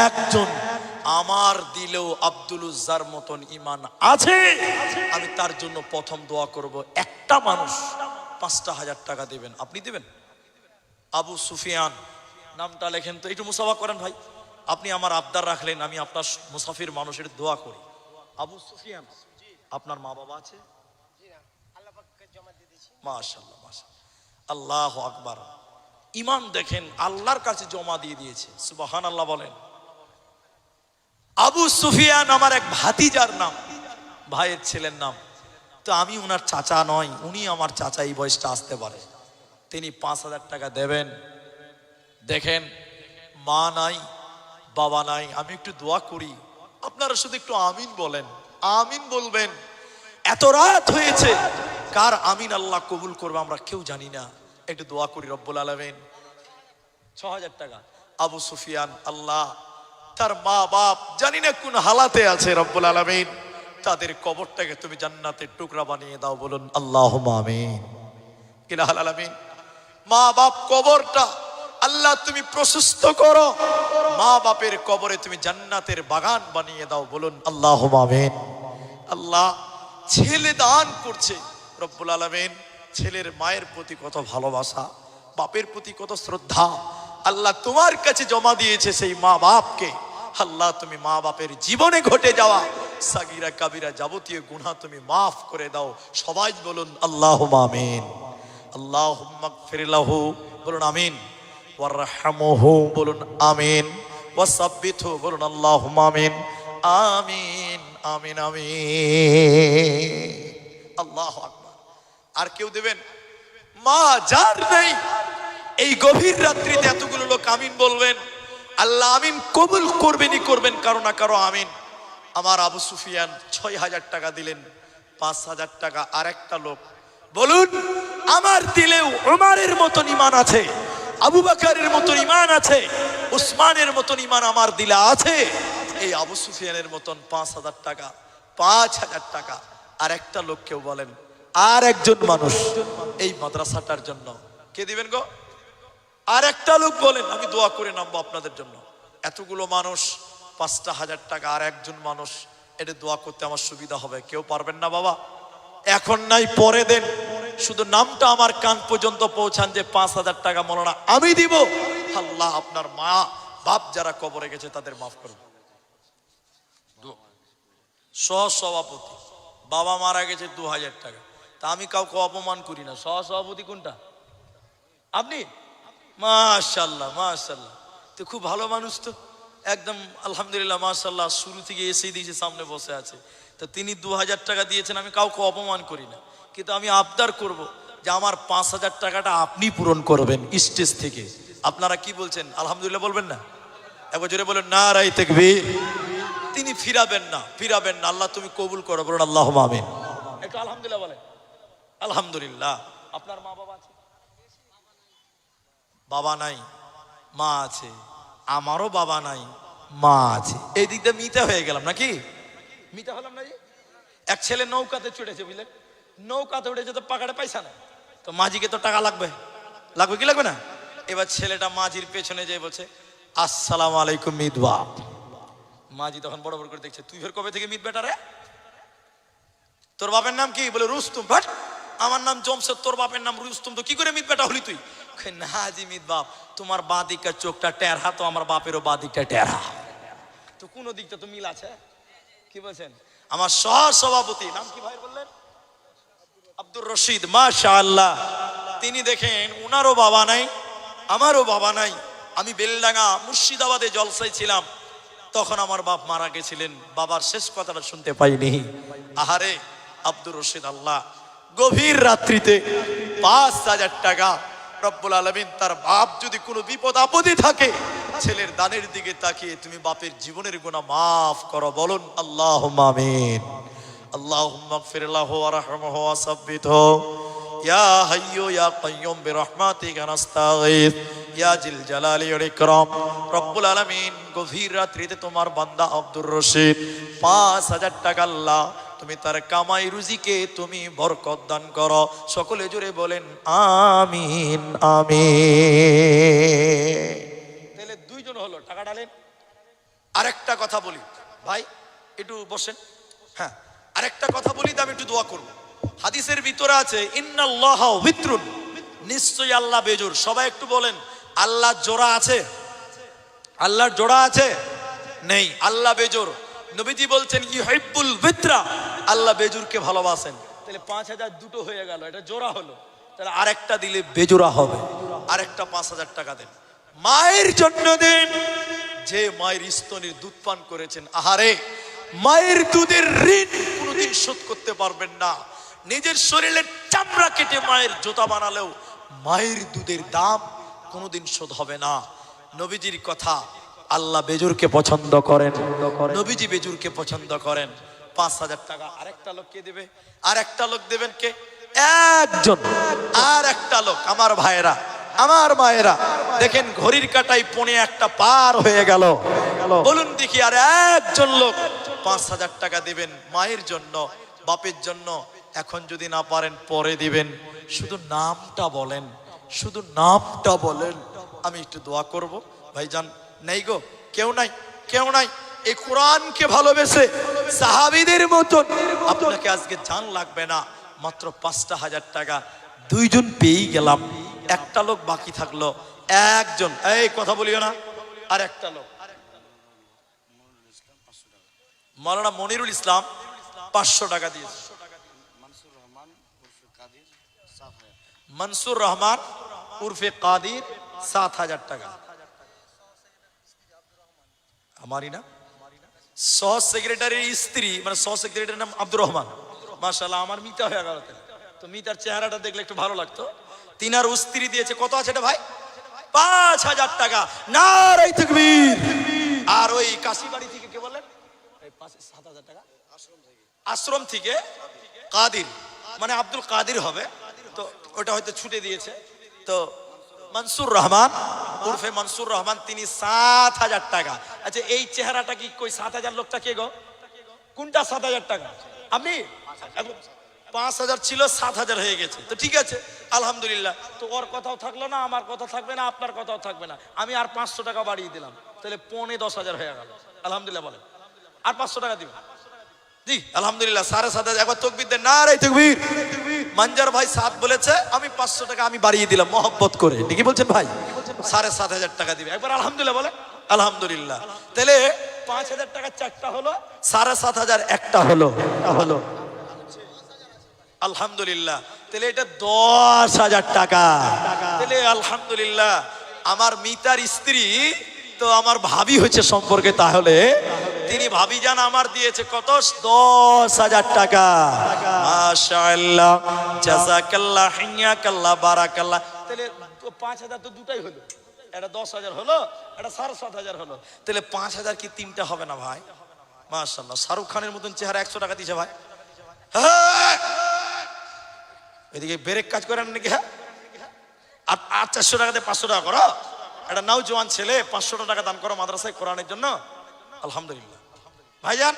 একজন আমার দিলেও আব্দুল উজ্জার মতন ঈমান আছে, আমি তার জন্য প্রথম দোয়া করব। একটা মানুষ 5,000 টাকা দিবেন, আপনি দিবেন? আবু সুফিয়ান নামটা লেখেন তো, একটু মুসাফা করেন ভাই। আপনি আমার আবদার রাখলেন, আমি আপনার মুসাফির মানুষের দোয়া করি। আবু সুফিয়ান, আপনার মা বাবা আছে? মাশাআল্লাহ, মাশাআল্লাহ, আল্লাহু আকবার। ঈমান দেখেন, আল্লাহর কাছে জমা দিয়ে দিয়েছে। সুবহানাল্লাহ বলেন। আবু সুফিয়ান আমার এক ভাতিজার নাম, ভাইয়ের ছেলের নাম। তো আমি উনার চাচা নয়, উনি আমার চাচা, এই বয়সটা আসতে পারে। তিনি 5,000 টাকা দেবেন। দেখেন, মা নাই, বাবা নাই, আমি একটু দোয়া করি, আপনারা শুধু একটু আমিন বলেন, আমিন বলবেন। এত রাত হয়েছে, কার আমিন আল্লাহ কবুল করবে আমরা কেউ জানি না, একটু দোয়া করি রব্বুল আলামিন। 6,000 টাকা। আবু সুফিয়ান, আল্লাহ তার মা বাপ জানি না কোন হালাতে আছে, রব্বুল আলামিন তাদের কবরটাকে তুমি জান্নাতের টুকরা বানিয়ে দাও। বলুন আল্লাহুম্মা আমিন। ইলাহুল আলামিন, মা বাপ কবরটা আল্লাহ তুমি প্রশস্ত করো, মা বাপের কবরে তুমি জান্নাতের বাগান বানিয়ে দাও। বলুন আল্লাহুম্মা আমিন। আল্লাহ ছেলে দান করছে। রব্বুল আলামিন ছেলের মায়ের প্রতি কত ভালোবাসা, বাপের প্রতি কত শ্রদ্ধা আল্লাহ তোমার কাছে জমা দিয়েছে সেই মা বাপকে। আল্লাহ তুমি মা বাপের জীবনে ঘটে যাওয়া সাগিরা কাবিরা যাবতীয় গুনাহ তুমি মাফ করে দাও। সবাই বলুন আল্লাহুম্মা আমিন। আল্লাহুম্মা গফির লাহু বলুন আমিন, ওয়ারহামহু বলুন আমিন, ওয়াসাব্বিতহু বলুন আল্লাহুম্মা আমিন। আমিন আমিন আমিন। আল্লাহু আকবার। আর কেউ দেবেন? মা যার নেই এই গভীর রাত্রিতে এতগুলো লোক আমিন বলবেন, আল্লাহ আমিন কবুল করবেনই করবেন, কারো না কারো আমিন। আমার আবু সুফিয়ান ৬,০০০ টাকা দিলেন, ৫,০০০ টাকা আর একটা লোক বলুন আমার দিলেও উমারের মতন ঈমান আছে, আবু বকরের মতন ঈমান আছে, উসমানের মতন ঈমান আমার দিলে আছে। এই আবু সুফিয়ানের মতন ৫,০০০ টাকা, ৫,০০০ টাকা আর একটা লোক কেউ বলেন, আর একজন মানুষ এই মাদ্রাসাটার জন্য কে দিবেন গো? আর একটা লোক বলেন, আমি দোয়া করে নামবো আপনাদের জন্য। এতগুলো মানুষ ৫,০০০ টাকা আর একজন মানুষ, এটা দোয়া করতে আমার সুবিধা হবে। কেউ পারবেন না বাবা? এখন নাই পরে দেন, শুধু নামটা আমার কান পর্যন্ত পৌঁছান যে ৫,০০০ টাকা মৌলানা আমি দিব। আল্লাহ আপনার মা বাপ যারা কবরে গেছে তাদের মাফ করুন। সহ সভাপতি বাবা মারা গেছে ২,০০০ টাকা, তা আমি কাউকে অপমান করি না। সহ সভাপতি কোনটা? আপনি? মাশাআল্লাহ মাশাআল্লাহ, তো খুব ভালো মানুষ তো একদম আলহামদুলিল্লাহ মাশাআল্লাহ। শুরু থেকে এসেই দিয়েছে, সামনে বসে আছে। তো তিনি ২,০০০ টাকা দিয়েছেন, আমি কাউকে অপমান করি না, কিন্তু আমি আবদার করব যে আমার ৫,০০০ টাকাটা আপনি পূরণ করবেন স্টেজ থেকে। আপনারা কি বলছেন? আলহামদুলিল্লাহ বলবেন না? একবার জোরে বলেন নারায়ে তাকবীর। তিনি ফিরাবেন না, ফিরাবেন না। আল্লাহ তুমি কবুল করো, বলুন আল্লাহুম্মা আমিন। একটু আলহামদুলিল্লাহ বলেন। আলহামদুলিল্লাহ। আপনার মা বাবা আছে? বাবা নাই, মা আছে। আমারও বাবা নাই, মা আছে। এই দিক দিয়ে মিতা হয়ে গেলাম নাকি? মিতা হলাম না? এক ছেলে নৌকাতে চড়েছে, বুঝলেন? নৌকাতে উঠেছে তো পাকাড়ে পয়সা নাই, তো মাঝিকে তো টাকা লাগবে, লাগবে কি লাগবে না? এবার ছেলেটা মাঝির পেছনে যেয়ে বলছে আসসালামু আলাইকুম মিত বাপ। মাঝি তখন বড় বড় করে দেখছে, তুই ফের কবে থেকে মিত বেটা রে? তোর বাপের নাম কি? বলে রুস্তুম। ভাট, আমার নাম জমশেদ, তোর বাপের নাম রুস্তুম, তো কি করে মিত বেটা হলি তুই? না জি মিত বাপ, তোমার বাঁ দিকটা চোখটা টেরহা, তো আমার বাপেরও বাঁ দিকটা টেরহা, তো কোন দিকটা তো মিল আছে। কি বলছেন? আমার সহ সভাপতি নাম কি ভাই বললেন? আব্দুর রশিদ। মাশাআল্লাহ। তিনি দেখেন উনারও বাবা নাই, আমারও বাবা নাই। আমি বেলডাঙ্গা মুর্শিদাবাদে জলসায় ছিলাম, তখন আমার বাপ মারা গেছিলেন, বাবার শেষ কথাটা শুনতে পাইনি। আহারে আব্দুর রশিদ, আল্লাহ গভীর রাত্রিতে ৫,০০০ টাকা রব্বুল আলামিন তার বাপ যদি কোনো বিপদ আপদে থাকে, ছেলের দানের দিকে তাকিয়ে তুমি বাপের জীবনের গুনাহ মাফ করো, বলুন আল্লাহুম্মা আমিন। আল্লাহুম্মা গফির লাহু ওয়ারহামহু ওয়াসাব্বিতহু ইয়া হাইয়্যু ইয়া কাইয়্যুম বিরহমাতিকা নাস্তাগীথ ইয়া জিল জালালি ওয়াল ইকরাম। রব্বুল আলামিন গভীর রাত্রিতে তোমার বান্দা আব্দুর রশিদ ৫,০০০ টাকা আল্লাহ তুমি তার কামাই রুজিকে তুমি বরকত দান করো। সকলে জোরে বলেন আমিন আমিন। তাহলে দুইজন হলো, টাকা ডালেন। আরেকটা কথা বলি ভাই, একটু বসেন। হ্যাঁ, আরেকটা কথা বলি, আমি একটু দোয়া করব। হাদিসের ভিতরে আছে ইন্নাল্লাহা বিত্রুন, নিশ্চয়ই আল্লাহ বেজোর। সবাই একটু বলেন আল্লাহ জোড়া আছে? আল্লাহর জোড়া আছে? নেই, আল্লাহ বেজোর। নবীজি বলছেন ইউহিব্বুল বিত্রা, আল্লাহ বেজুরকে ভালোবাসেন। তাহলে ৫,০০০ দুটো হয়ে গেল, এটা জোড়া হলো। তাহলে আরেকটা দিলে বেজোড়া হবে, আরেকটা ৫,০০০ টাকা দেন, মায়ের জন্য দেন। যে মায়ের স্তনের দুধ পান করেছেন, আহারে মায়ের দুধের ঋণ কোনোদিন শোধ করতে পারবেন না। নিজের শরীরের চামড়া কেটে মায়ের জুতা বানালেও মায়ের দুধের দাম কোনোদিন শোধ হবে না। নবীজির কথা, আল্লাহ বেজুরকে পছন্দ করেন, নবীজি বেজুরকে পছন্দ করেন। ৫,০০০ টাকা আরেকটা লোক কে দেবে? আরেকটা লোক দেবেন কে? একজন। আর একটা লোক, আমার ভাইয়েরা, আমার মায়েরা, দেখেন ঘড়ির কাটাই ১:৫ পার হয়ে গেল। বলুন দেখি, আর একজন লোক ৫,০০০ টাকা দেবেন মায়ের জন্য, বাপের জন্য। এখন যদি না পারেন পরে দিবেন, শুধু নামটা বলেন, শুধু নামটা বলেন, আমি একটু দোয়া করব। ভাইজান নেই গো? কেউ নাই? কেউ নাই? এই কোরআনকে ভালোবেসে সাহাবীদের মতন আপনাকে আজকে জান লাগবে না, মাত্র 5,000 টাকা দুইজন পেয়েই গেলাম, একটা লোক বাকি থাকলো, একজন, এই কথা বলিও না, আর একটা লোক মাওলানা মনিরুল ইসলাম 500 টাকা দিয়েছে। মনসুর রহমান উর্ফে কাদির 7,000 টাকা। আমারই না, সহ সেক্রেটারির স্ত্রী, মানে সহ সেক্রেটারির নাম আব্দুর রহমান, মাশাআল্লাহ আমার মিতা হয়ে গেল, তো মিতার চেহারাটা দেখলে একটু ভালো লাগতো। তিনার স্ত্রী দিয়েছে কত আছে এটা ভাই? 5,000 টাকা। নারায়ে তাকবীর। আর ওই কাশিবাড়ি থেকে কে বলেন? 7,000 টাকা আশ্রম থেকে কাদির, মানে আব্দুল কাদির হবে, তো ওটা হয়তো ছুটে দিয়েছে। তো মনসুর রহমান উর্ফে মনসুর রহমান তিনি 7,000 টাকা। আচ্ছা এই চেহারাটা কি কই 7,000 লোকটা কে গো? কোনটা 7,000 টাকা? আপনি 5,000 ছিল 7,000 হয়ে গেছে, তো ঠিক আছে আলহামদুলিল্লাহ। তো ওর কথাও থাকলো না, আমার কথা থাকবে না, আপনার কথাও থাকবে না, আমি আর 500 টাকা বাড়িয়ে দিলাম, তাহলে 10,000 হয়ে গেল। আলহামদুলিল্লাহ বলেন, আর 500 টাকা দিবেন? জি আলহামদুলিল্লাহ। 7,500 একবার তাকবীর দেন, নারায়ে তাকবীর। মঞ্জার ভাই 7 বলেছে, আমি 500 টাকা আমি বাড়িয়ে দিলাম মহব্বত করে, ঠিকই বলছেন ভাই। 7,500 টাকা দিবে, একবার আলহামদুলিল্লাহ বলে। আলহামদুলিল্লাহ। তাহলে 5,000 টাকা 4টা হলো, 7,500 একটা হলো, আলহামদুলিল্লাহ। তাহলে এটা 10,000 টাকা। তাহলে আলহামদুলিল্লাহ আমার মিতার স্ত্রী তো আমার ভাবি হচ্ছে সম্পর্কে, তাহলে তিনি ভাবি জান আমার দিয়েছে কত? 10,000 টাকা। মাশাআল্লাহ, জাযাকাল্লাহ, হিয়াকাল্লাহ, বারাকাল্লাহ। তাহলে 5,000 তো দুটাই হলো, এটা 10,000 হলো, এটা 7,500 হলো। তাহলে 5,000 কি 3টা হবে না ভাই? মাশাআল্লাহ, শাহরুখ খানের মতন চেহারা 100 টাকা দিয়েছে ভাই। হ্যাঁ এদিকে ব্রেক কাজ করেন নাকি? হ্যাঁ, আর 400 টাকাতে 500 টাকা করো। একটা নওজোয়ান ছেলে 500 টাকা দান করো মাদ্রাসায় কোরআনের জন্য। আলহামদুলিল্লাহ ভাইজান,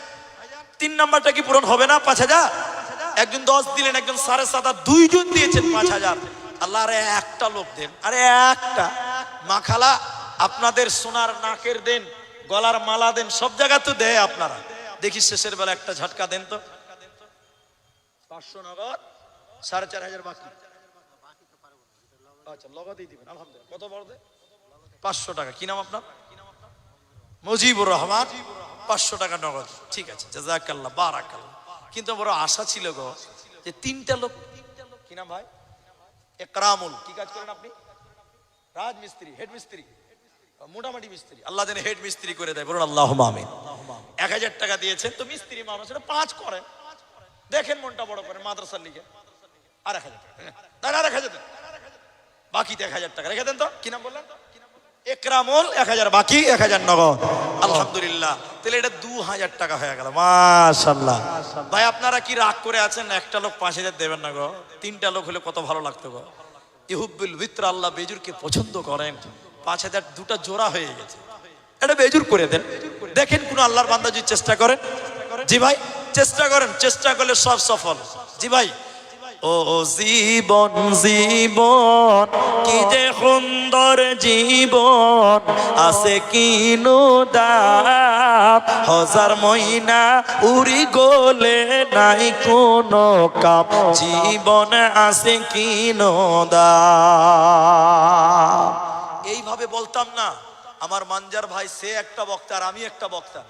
3 নাম্বারটা কি পূরণ হবে না? 5,000। একজন 10 দিলেন, একজন 7,500, দুইজন দিয়েছেন 5,000। আল্লাহ আরে একটা লোক দেন, আরে একটা মাখালা আপনাদের সোনার নাকের দেন, গলার মালা দেন, সব জায়গা তো দেয় আপনারা। দেখি শেষের বেলা একটা ঝটকা দেন তো। 500 নগদ, 4,500 বাকি। আচ্ছা লগতেই দিবেন, আলহামদুলিল্লাহ। কত বড় দে? 500 টাকা। কি নাম আপনার? মুজিবুর রহমান। 500 টাকা নগদ, ঠিক আছে, জাযাকাল্লাহ, বারাকাল্লাহ। কিন্তু বড় আশা ছিল গো যে 3টা লোক। কি নাম ভাই? একরামুল। কি কাজ করেন আপনি? রাজমিস্ত্রি, হেড মিস্ত্রি, মোটামুটি মিস্ত্রি। আল্লাহ যেন হেড মিস্ত্রি করে দেয়, বলুন আল্লাহুম্মা আমিন। 1,000 টাকা দিয়েছেন, তো মিস্ত্রি মানুষ, 5 করেন, দেখেন মনটা বড় করেন, মাদ্রাসার লিগে আর 1,000 টাকা, আর 1,000 দেন, বাকি 1,000 টাকা রেখে দেন তো। কি নাম বললেন? একরামুল। 1,000 বাকি, 1,000 নগদ। আলহামদুলিল্লাহ। তাহলে এটা 2,000 টাকা হয়ে গেল। মাশাআল্লাহ। ভাই আপনারা কি রাগ করে আছেন? একটা লোক 5,000 দেবেন না গো? 3টা লোক হলে কত ভালো লাগতো গো। ইহুব্বুল বিত্র, আল্লাহ বেজুরকে পছন্দ করেন। 5,000 দুটা জোড়া হয়ে গেছে, এটা বেজুর করে দেন। দেখেন কোন আল্লাহর বান্দা যদি চেষ্টা করেন। জি ভাই চেষ্টা করেন, চেষ্টা করলে সব সফল। জি ভাই। ও জীবন জীবন কি যে সুন্দর জীবন, আছে কিনো দাম, 1000 মহিনা উড়ি গলে নাই কোনো কাম, জীবন আছে কিনো দাম। এইভাবে বলতাম না। আমার মানজার ভাই সে একটা বক্তা আর আমি একটা বক্তা,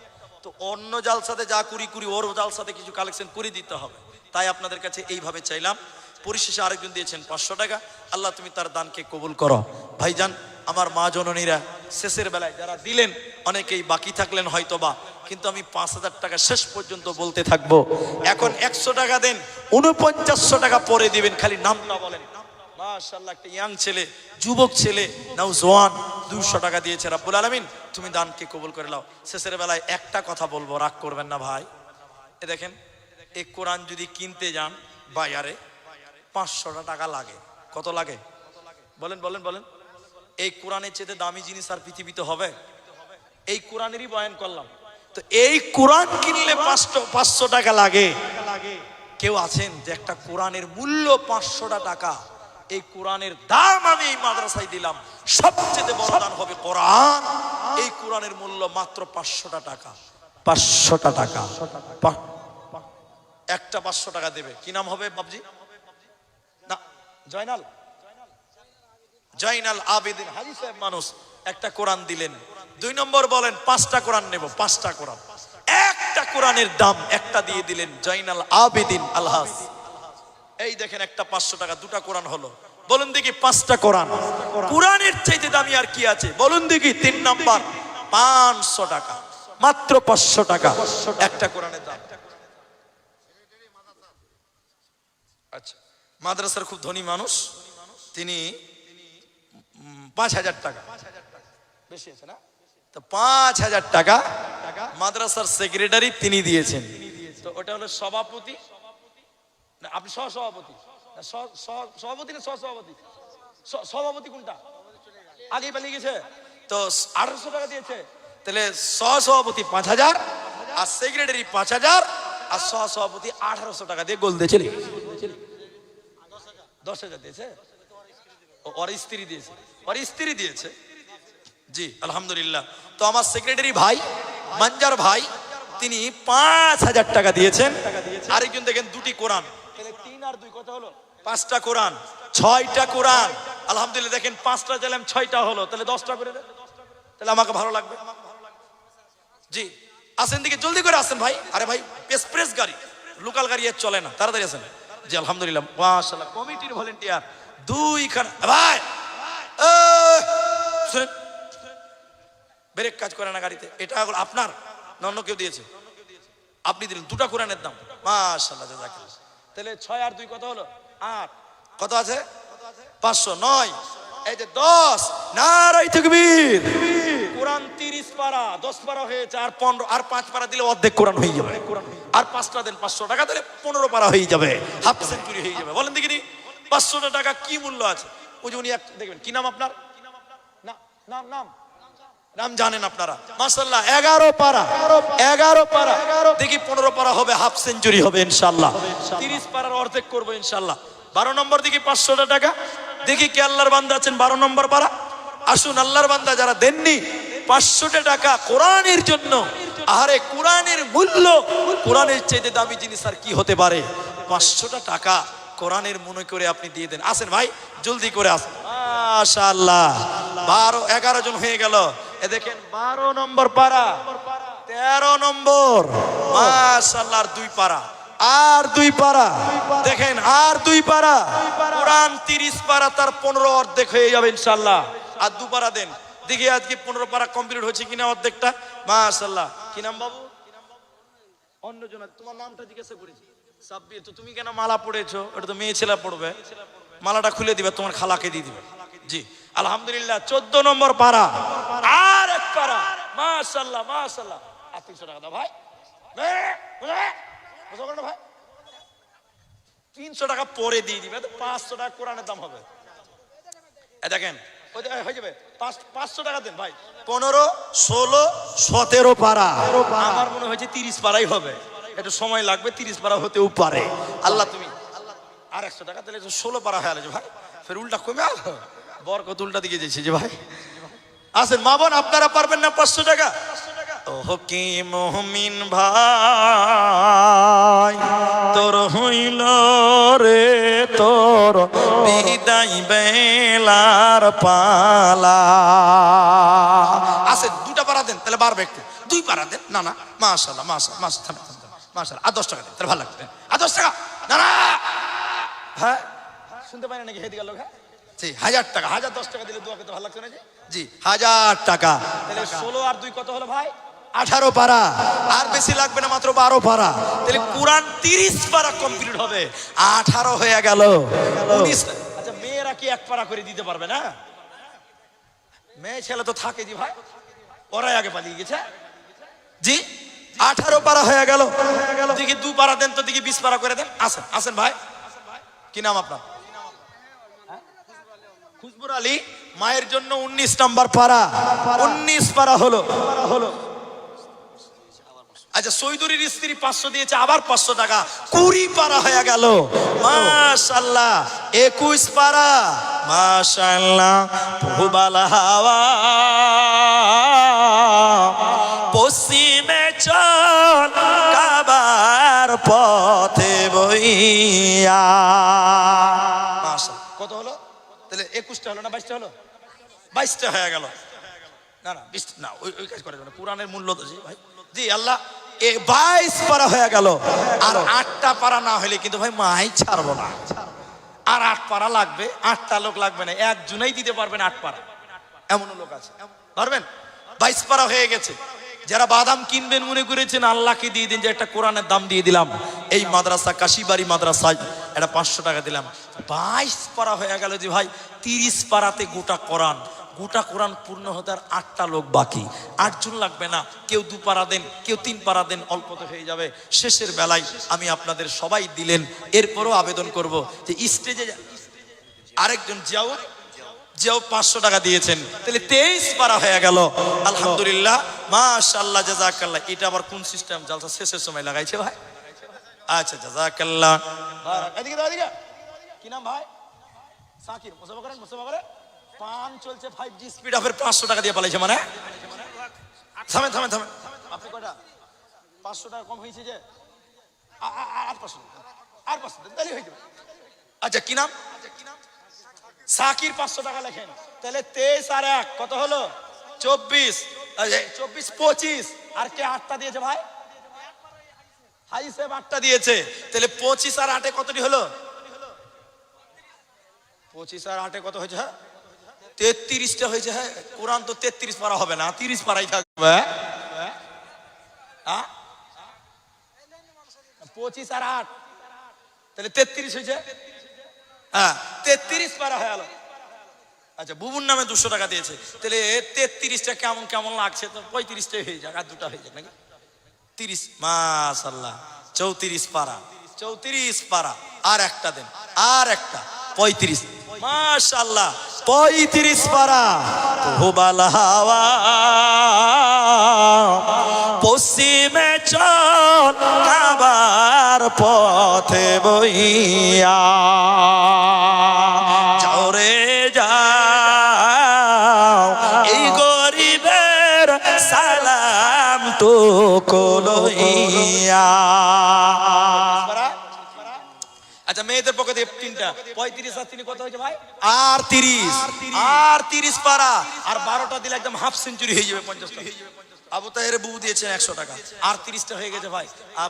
তো অন্য জালসাতে যা করি ওর জালসাতে কিছু কালেকশন করে দিতে হবে, তাই আপনাদের কাছে এইভাবে চাইলাম। পরিশেষে আরেকজন দিয়েছেন 500 টাকা। আল্লাহ তুমি তার দানকে কবুল করো। ভাইজান আমার মা জননীরা, শেষের বেলায় যারা দিলেন, অনেকেই বাকি থাকলেন হয়তোবা, কিন্তু আমি 5,000 টাকা শেষ পর্যন্ত বলতে থাকবো। এখন 100 টাকা দেন, 4900 টাকা পরে দিবেন, খালি নামটা বলেন। মাশাআল্লাহ, একটা ইয়াং ছেলে, যুবক ছেলে, নওজোয়ান 200 টাকা দিয়েছে। রাব্বুল আলামিন তুমি দানকে কবুল করে নাও। শেষের বেলায় একটা কথা বলবো, রাগ করবেন না ভাই। এ দেখেন, এই কোরআন যদি কিনতে যান বাজারে 500 টাকা লাগে। কত লাগে বলেন বলেন বলেন? এই কোরআনের চেয়ে দামি জিনিস আর পৃথিবীতে হবে? এই কোরআনেরই বয়ান করলাম, তো এই কোরআন কিনলে 500 টাকা লাগে। কেউ আছেন যে একটা কোরআনের মূল্য 500 টাকা? এই কোরআনের দাম আমি এই মাদ্রাসায় দিলাম, সবচেয়ে বড় দান হবে কোরআন। এই কোরআনের মূল্য মাত্র 500 টাকা। 500 টাকা। একটা 500 টাকা দেবে। কি নাম হবে বাবজি? না, জয়নাল, জয়নাল আবেদিন হাজী সাহেব মানুষ। একটা কোরআন দিলেন। 2 নম্বর বলেন 5টা কোরআন নেব, 5টা কোরআন। একটা কোরআনের দাম একটা দিয়ে দিলেন জয়নাল আবেদিন আলহাজ। এই দেখেন একটা 500 টাকা, 2টা কোরআন হলো। বলুন দেখি 5টা কোরআন। কোরআনের চাইতে দামি আর কি আছে বলুন দেখি? 3 নম্বর 500 টাকা, মাত্র 500 টাকা একটা কোরআনের দাম। আচ্ছা, মাদ্রাসার খুব ধনী মানুষ, তিনি 5000 টাকা, বেশি আছে না? তো 5000 টাকা মাদ্রাসার সেক্রেটারি তিনি দিয়েছেন। তো ওটা হলো সভাপতি না, আপনি সহসভাপতি না? সভাপতি না সহসভাপতি? সভাপতি কোনটা? আগেই পালিয়ে গেছে। তো 1800 টাকা দিয়েছে। তাহলে সহসভাপতি 5000 আর সেক্রেটারি 5000 আর সহসভাপতি 1800 টাকা দিয়ে গোল দিয়েছে। 10,000 দিয়েছে। ওর স্ত্রী দিয়েছে, ওর স্ত্রী দিয়েছে। জি আলহামদুলিল্লাহ। তো আমার সেক্রেটারি ভাই মানজার ভাই তিনি 5000 টাকা দিয়েছেন। আরেকজন দেখেন 2টি কোরআন, 3 আর 2 কত হলো? 5টা কোরআন, 6টা কোরআন। আলহামদুলিল্লাহ। দেখেন 5টা চাইলাম 6টা হলো, তাহলে 10টা করে দেন, তাহলে আমাকে ভালো লাগবে। জি আসেন দিকে, জলদি করে আসেন ভাই। আরে ভাই এক্সপ্রেস গাড়ি, লোকাল গাড়ি আর চলে না, তাড়াতাড়ি আসেন। জি আলহামদুলিল্লাহ, মাশাআল্লাহ। কমিটির ভলেন্টিয়ার 2খানা ভাই। শুনেন, ব্রেক কাজ করে না গাড়িতে। এটা আপনার না অন্য কেউ দিয়েছে? আপনি দিলেন। 2টা কোরআনের দাম, মাশাআল্লাহ জাযাকাল্লাহ। তাহলে 6 আর 2 কত হলো? 8। কত আছে? 509। এই যে 10। নারায়ে তাকবীর। কোরআন 30 পারা, 10 পারা হয়েছে। আর 15 আর 5 পারা দিলে অর্ধেক কোরআন হয়ে যাবে। আর 5টা দেন 500 টাকা, তাহলে 15 পারা হয়ে যাবে, হাফ সেঞ্চুরি হয়ে যাবে। বলেন দেখি 500 টাকা কি মূল্য আছে? ওই যে উনি দেখবেন, কি নাম আপনার? না, নাম নাম জানেন আপনারা? মাশাআল্লাহ 11 পারা, 11 পারা। দেখি 15 পারা হবে, হাফ সেঞ্চুরি হবে ইনশাআল্লাহ। 30 পারার অর্ধেক করব ইনশাআল্লাহ। 12 নম্বর দেখি 500 টাকা। দেখি কে আল্লাহর বান্দা আছেন 12 নম্বর পারা। আসুন আল্লাহর বান্দা যারা দেননি 500 টাকা কোরআনের জন্য। আরে কোরআনের মূল্য, কোরআনের চাইতে দামি জিনিস আর কি হতে পারে? 500 টাকা কোরআনের মনে করে আপনি দিয়ে দেন। আসেন ভাই, জলদি করে আসেন। মাশাআল্লাহ 11 জন হয়ে গেল। এ দেখেন 12 নম্বর পারা, 13 নম্বর, মাশাআল্লাহ। আর 2 পারা, আর 2 পারা। দেখেন আর 2 পারা। কোরআন 30 পারা, তার 15 অর্ধেক হয়ে যাবে ইনশাআল্লাহ। আর 2 পারা দেন। দেখি আজকে 15 পারা কমপ্লিট হয়েছে কিনা অর্ধেকটা। মাশাআল্লাহ। কি নাম বাবু? অন্যজন। তোমার নামটা জিজ্ঞাসা করেছি। সাব্বির। তো তুমি কেন মালা পড়েছো? এটা তো মেয়ে ছেলে পড়বে। মালাটা খুলে দিবে, তোমার খালাকে দিয়ে দিবে। জি আলহামদুলিল্লাহ। 14 নম্বর পারা, আর 1 পারা। মাশাআল্লাহ মাশাআল্লাহ। আর 300 টাকা দাও ভাই। ভাই 300 টাকা পরে দিয়ে দিবে, 500 টাকা কোরআনের দাম হবে। দেখেন হয়ে যাবে। 500 টাকা দেন ভাই। 15, 16, 17 পারা। আমার মনে হয়েছে 30 পারাই হবে, একটু সময় লাগবে। 30 পারা হতেও পারে। আল্লাহ তুমি আর 100 টাকা, তাহলে 16 পারা হয়ে গেছে ভাই। ফের উল্টা কমে আলো, বরকত উল্টা দিকে যাচ্ছে যে ভাই। আসেন মা বোন, আপনারা পারবেন না 500 টাকা? ও কি মুমিন ভাই, তোর হইল রে তোর বিদায় বেলার পালা। আসেন 2টা পারা দেন, তাহলে বাড়বে একটু। 2 পারা দেন। না না, মাশাআল্লাহ মাশাআল্লাহ মাশাআল্লাহ। আর 10 টাকা দেন, তাহলে ভালো লাগবে। আর 10 টাকা। না না, হ্যাঁ শুনতে পাই না নাকি? হেদিকে লোক। হ্যাঁ জি, 1000 টাকা। 1010 টাকা দিলে দোয়া করতে ভালো লাগছে না? জি 1000 টাকা। তাহলে 16 আর 2 কত হলো ভাই? 18 পারা। আর বেশি লাগবে না, মাত্র 12 পারা। তাহলে কোরআন 30 পারা কমপ্লিট হবে। 18 হয়ে গেল। 19। আচ্ছা মেয়েরা কি 1 পারা করে দিতে পারবে না? মেয়ে ছেলে তো থাকে জি ভাই, ওরাই আগে পালিয়ে গেছে। জি 18 পারা হয়ে গেল। দেখি 2 পারা দেন তো, দেখি 20 পারা করে দেন। আসেন আসেন ভাই। কি নাম আপনার? খুশবুর আলী। মায়ের জন্য 19 নম্বর পারা। 19 পারা হলো। আচ্ছা সৈদুরির স্ত্রী 500 দিয়েছে, আবার 500 টাকা। 20 পারা হয়ে গেল। মাশাআল্লাহ 21 পারা। মাশাআল্লাহ। পুবালা হাওয়া পশ্চিমে চল হইয়া। মাশাআল্লাহ। কত হলো তাহলে? 21টা হলো না 22টা হলো? 22টা হয়ে গেল। না না 20 না, ওই কাজ করে না, কোরআনের মূল্য তো জি ভাই। জি আল্লাহ, 22 পারা হয়ে গেল। আর 8টা পারা না হলে কিন্তু ভাই মাই ছাড়বো না। আর 8 পারা লাগবে, 8টা লোক লাগবে না, একজনেই দিতে পারবেন 8 পারা, এমন লোক আছে পারবেন। 22 পারা হয়ে গেছে। যারা বাদাম কিনবেন মনে করেছেন আল্লাহকে দিয়ে দিন, যে একটা কোরআনের দাম দিয়ে দিলাম, এই মাদ্রাসা কাশিবাড়ি মাদ্রাসায় এটা 500 টাকা দিলাম। 22 পারা হয়ে গেল যে ভাই, 30 পারাতে গোটা কোরআন পূর্ণ হতে আর 8টা লোক বাকি। 8 জন লাগবে না, কেউ 2 পারা দেন, কেউ 3 পারা দেন, অল্পতে হয়ে যাবে। শেষের বেলায় আমি আপনাদের সবাই দিলেন, এরপরও আবেদন করব যে স্টেজে আরেকজন যাও 500 টাকা দিয়েছেন, তাহলে 23 পারা হয়ে গেল। আলহামদুলিল্লাহ, মাশাআল্লাহ, জাযাকাল্লাহ। এটা আবার কোন সিস্টেম? জালসা শেষের সময় লাগাইছে ভাই। আচ্ছা, জাযাকাল্লাহ। এদিকে দাও, এদিকে। কি নাম ভাই? সাকির। মুসাফা করেন, মুসাফা করেন। পান চলছে 5G স্পিড অফের 500 টাকা দিয়ে পালাইছে মানে। থামেন। আপনি কয়টা? 500 টাকা কম হয়েছে যে আর 500 তাহলে হয়ে যাবে। আচ্ছা, কি নাম? সাকির। 500 টাকা লেখেন, তাহলে 23 আর 1 কত হলো? 24। 25 আর কে 8টা দিয়েছে ভাই? হাই সাহেব 8টা দিয়েছে, তাহলে 25 আর 8 কতটি হলো? 25 আর 8 কত হয়েছে? 33টা হয়েছে। হ্যাঁ, কোরআন তো 33 পারা হবে না, 30 পারাই থাকবে। 25 আর 8 তাহলে 33 হয়েছে। হ্যাঁ, 33 পারা হয়ে গেল। আচ্ছা, বুবুর নামে 200 টাকা দিয়েছে, তাহলে 33টা কেমন লাগছে? তো 35টাই হয়ে যাক, আর 2টা হয়ে যাক নাকি? 30। মাশাআল্লাহ, 34 পারা। 34 পারা আর একটা দেন, আর একটা 35। মাশাআল্লাহ, 35 পারা। হুবাল হাওয়া পশ্চিমে চল, কাবার পথে বইয়া যাও রে যাও, এই গরিবের সালাম তো লইয়া। আচ্ছা, মেয়েদের পক্ষে দিয়ে 3টা। 35 আর 3 কত হয়েছে ভাই? আর 30 পারা। আর 12টা দিলে একদম হাফ সেঞ্চুরি হয়ে যাবে, 50টা। আবু তাহের বুবু দিয়েছেন 100 টাকা, আর 30টা হয়ে গেছে ভাই।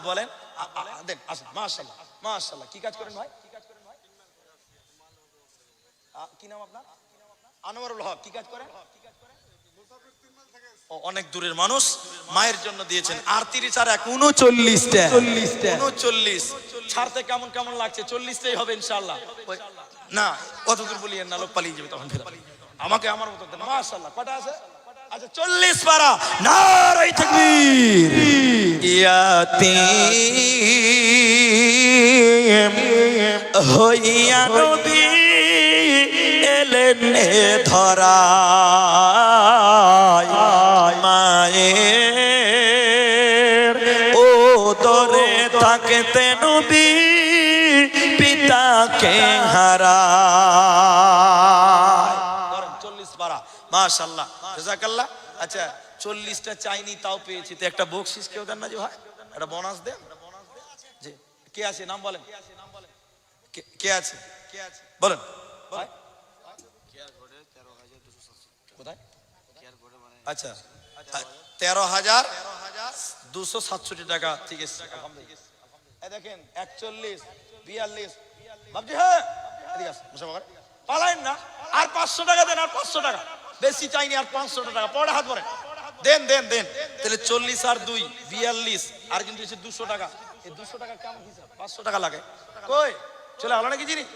বলেন, দেন, আসেন। মাশাআল্লাহ। কি কাজ করেন ভাই? কি নাম আপনার? আনোয়ারুল হক। কি কাজ করেন? অনেক দূরের মানুষ, মায়ের জন্য দিয়েছেন। আর 30 আর 1 39টা। 39 ছাড়তে কেমন লাগছে? 40টাই হবে ইনশাআল্লাহ। না, কত দূর বলিয়েন না, লোক পালিয়ে যাবে তখন। আমাকে আমার মতো দেন। মাশাআল্লাহ, কটা আছে? আচ্ছা, 40 পারা। নারে তাকবীর। ইয়াতীম হইয়া নবী এলেন ধরায়, মায়ের ও দরে থাকতে নবী পিতাকে হারায়। 40 পারা। মাশাআল্লাহ, জাযাকাল্লাহ। আচ্ছা, 40টা চাইনি, তাও পেয়েছি, তো একটা বকশিস কেউ দেন না যে ভাই? একটা বোনাস দেন। জি, কে আছে? নাম বলেন। কে আছে বলেন ভাই? কোথায়? আচ্ছা, 13,267 টাকা। ঠিক আছে, দেখেন 41, 42 ভাবছি। হ্যাঁ, ঠিক আছে, পালাইন না। আর 500 টাকা দেন, আর 500 টাকা বেশি চাইনি, আর 500 টাকা পরে হাত ভরে দেন। তাহলে 40 আর 2 42, আর কিন্তু 200 টাকা। এই 200 টাকা কেমন হিসাব? 500 টাকা লাগে কই চলে গেল নাকি জিনিস?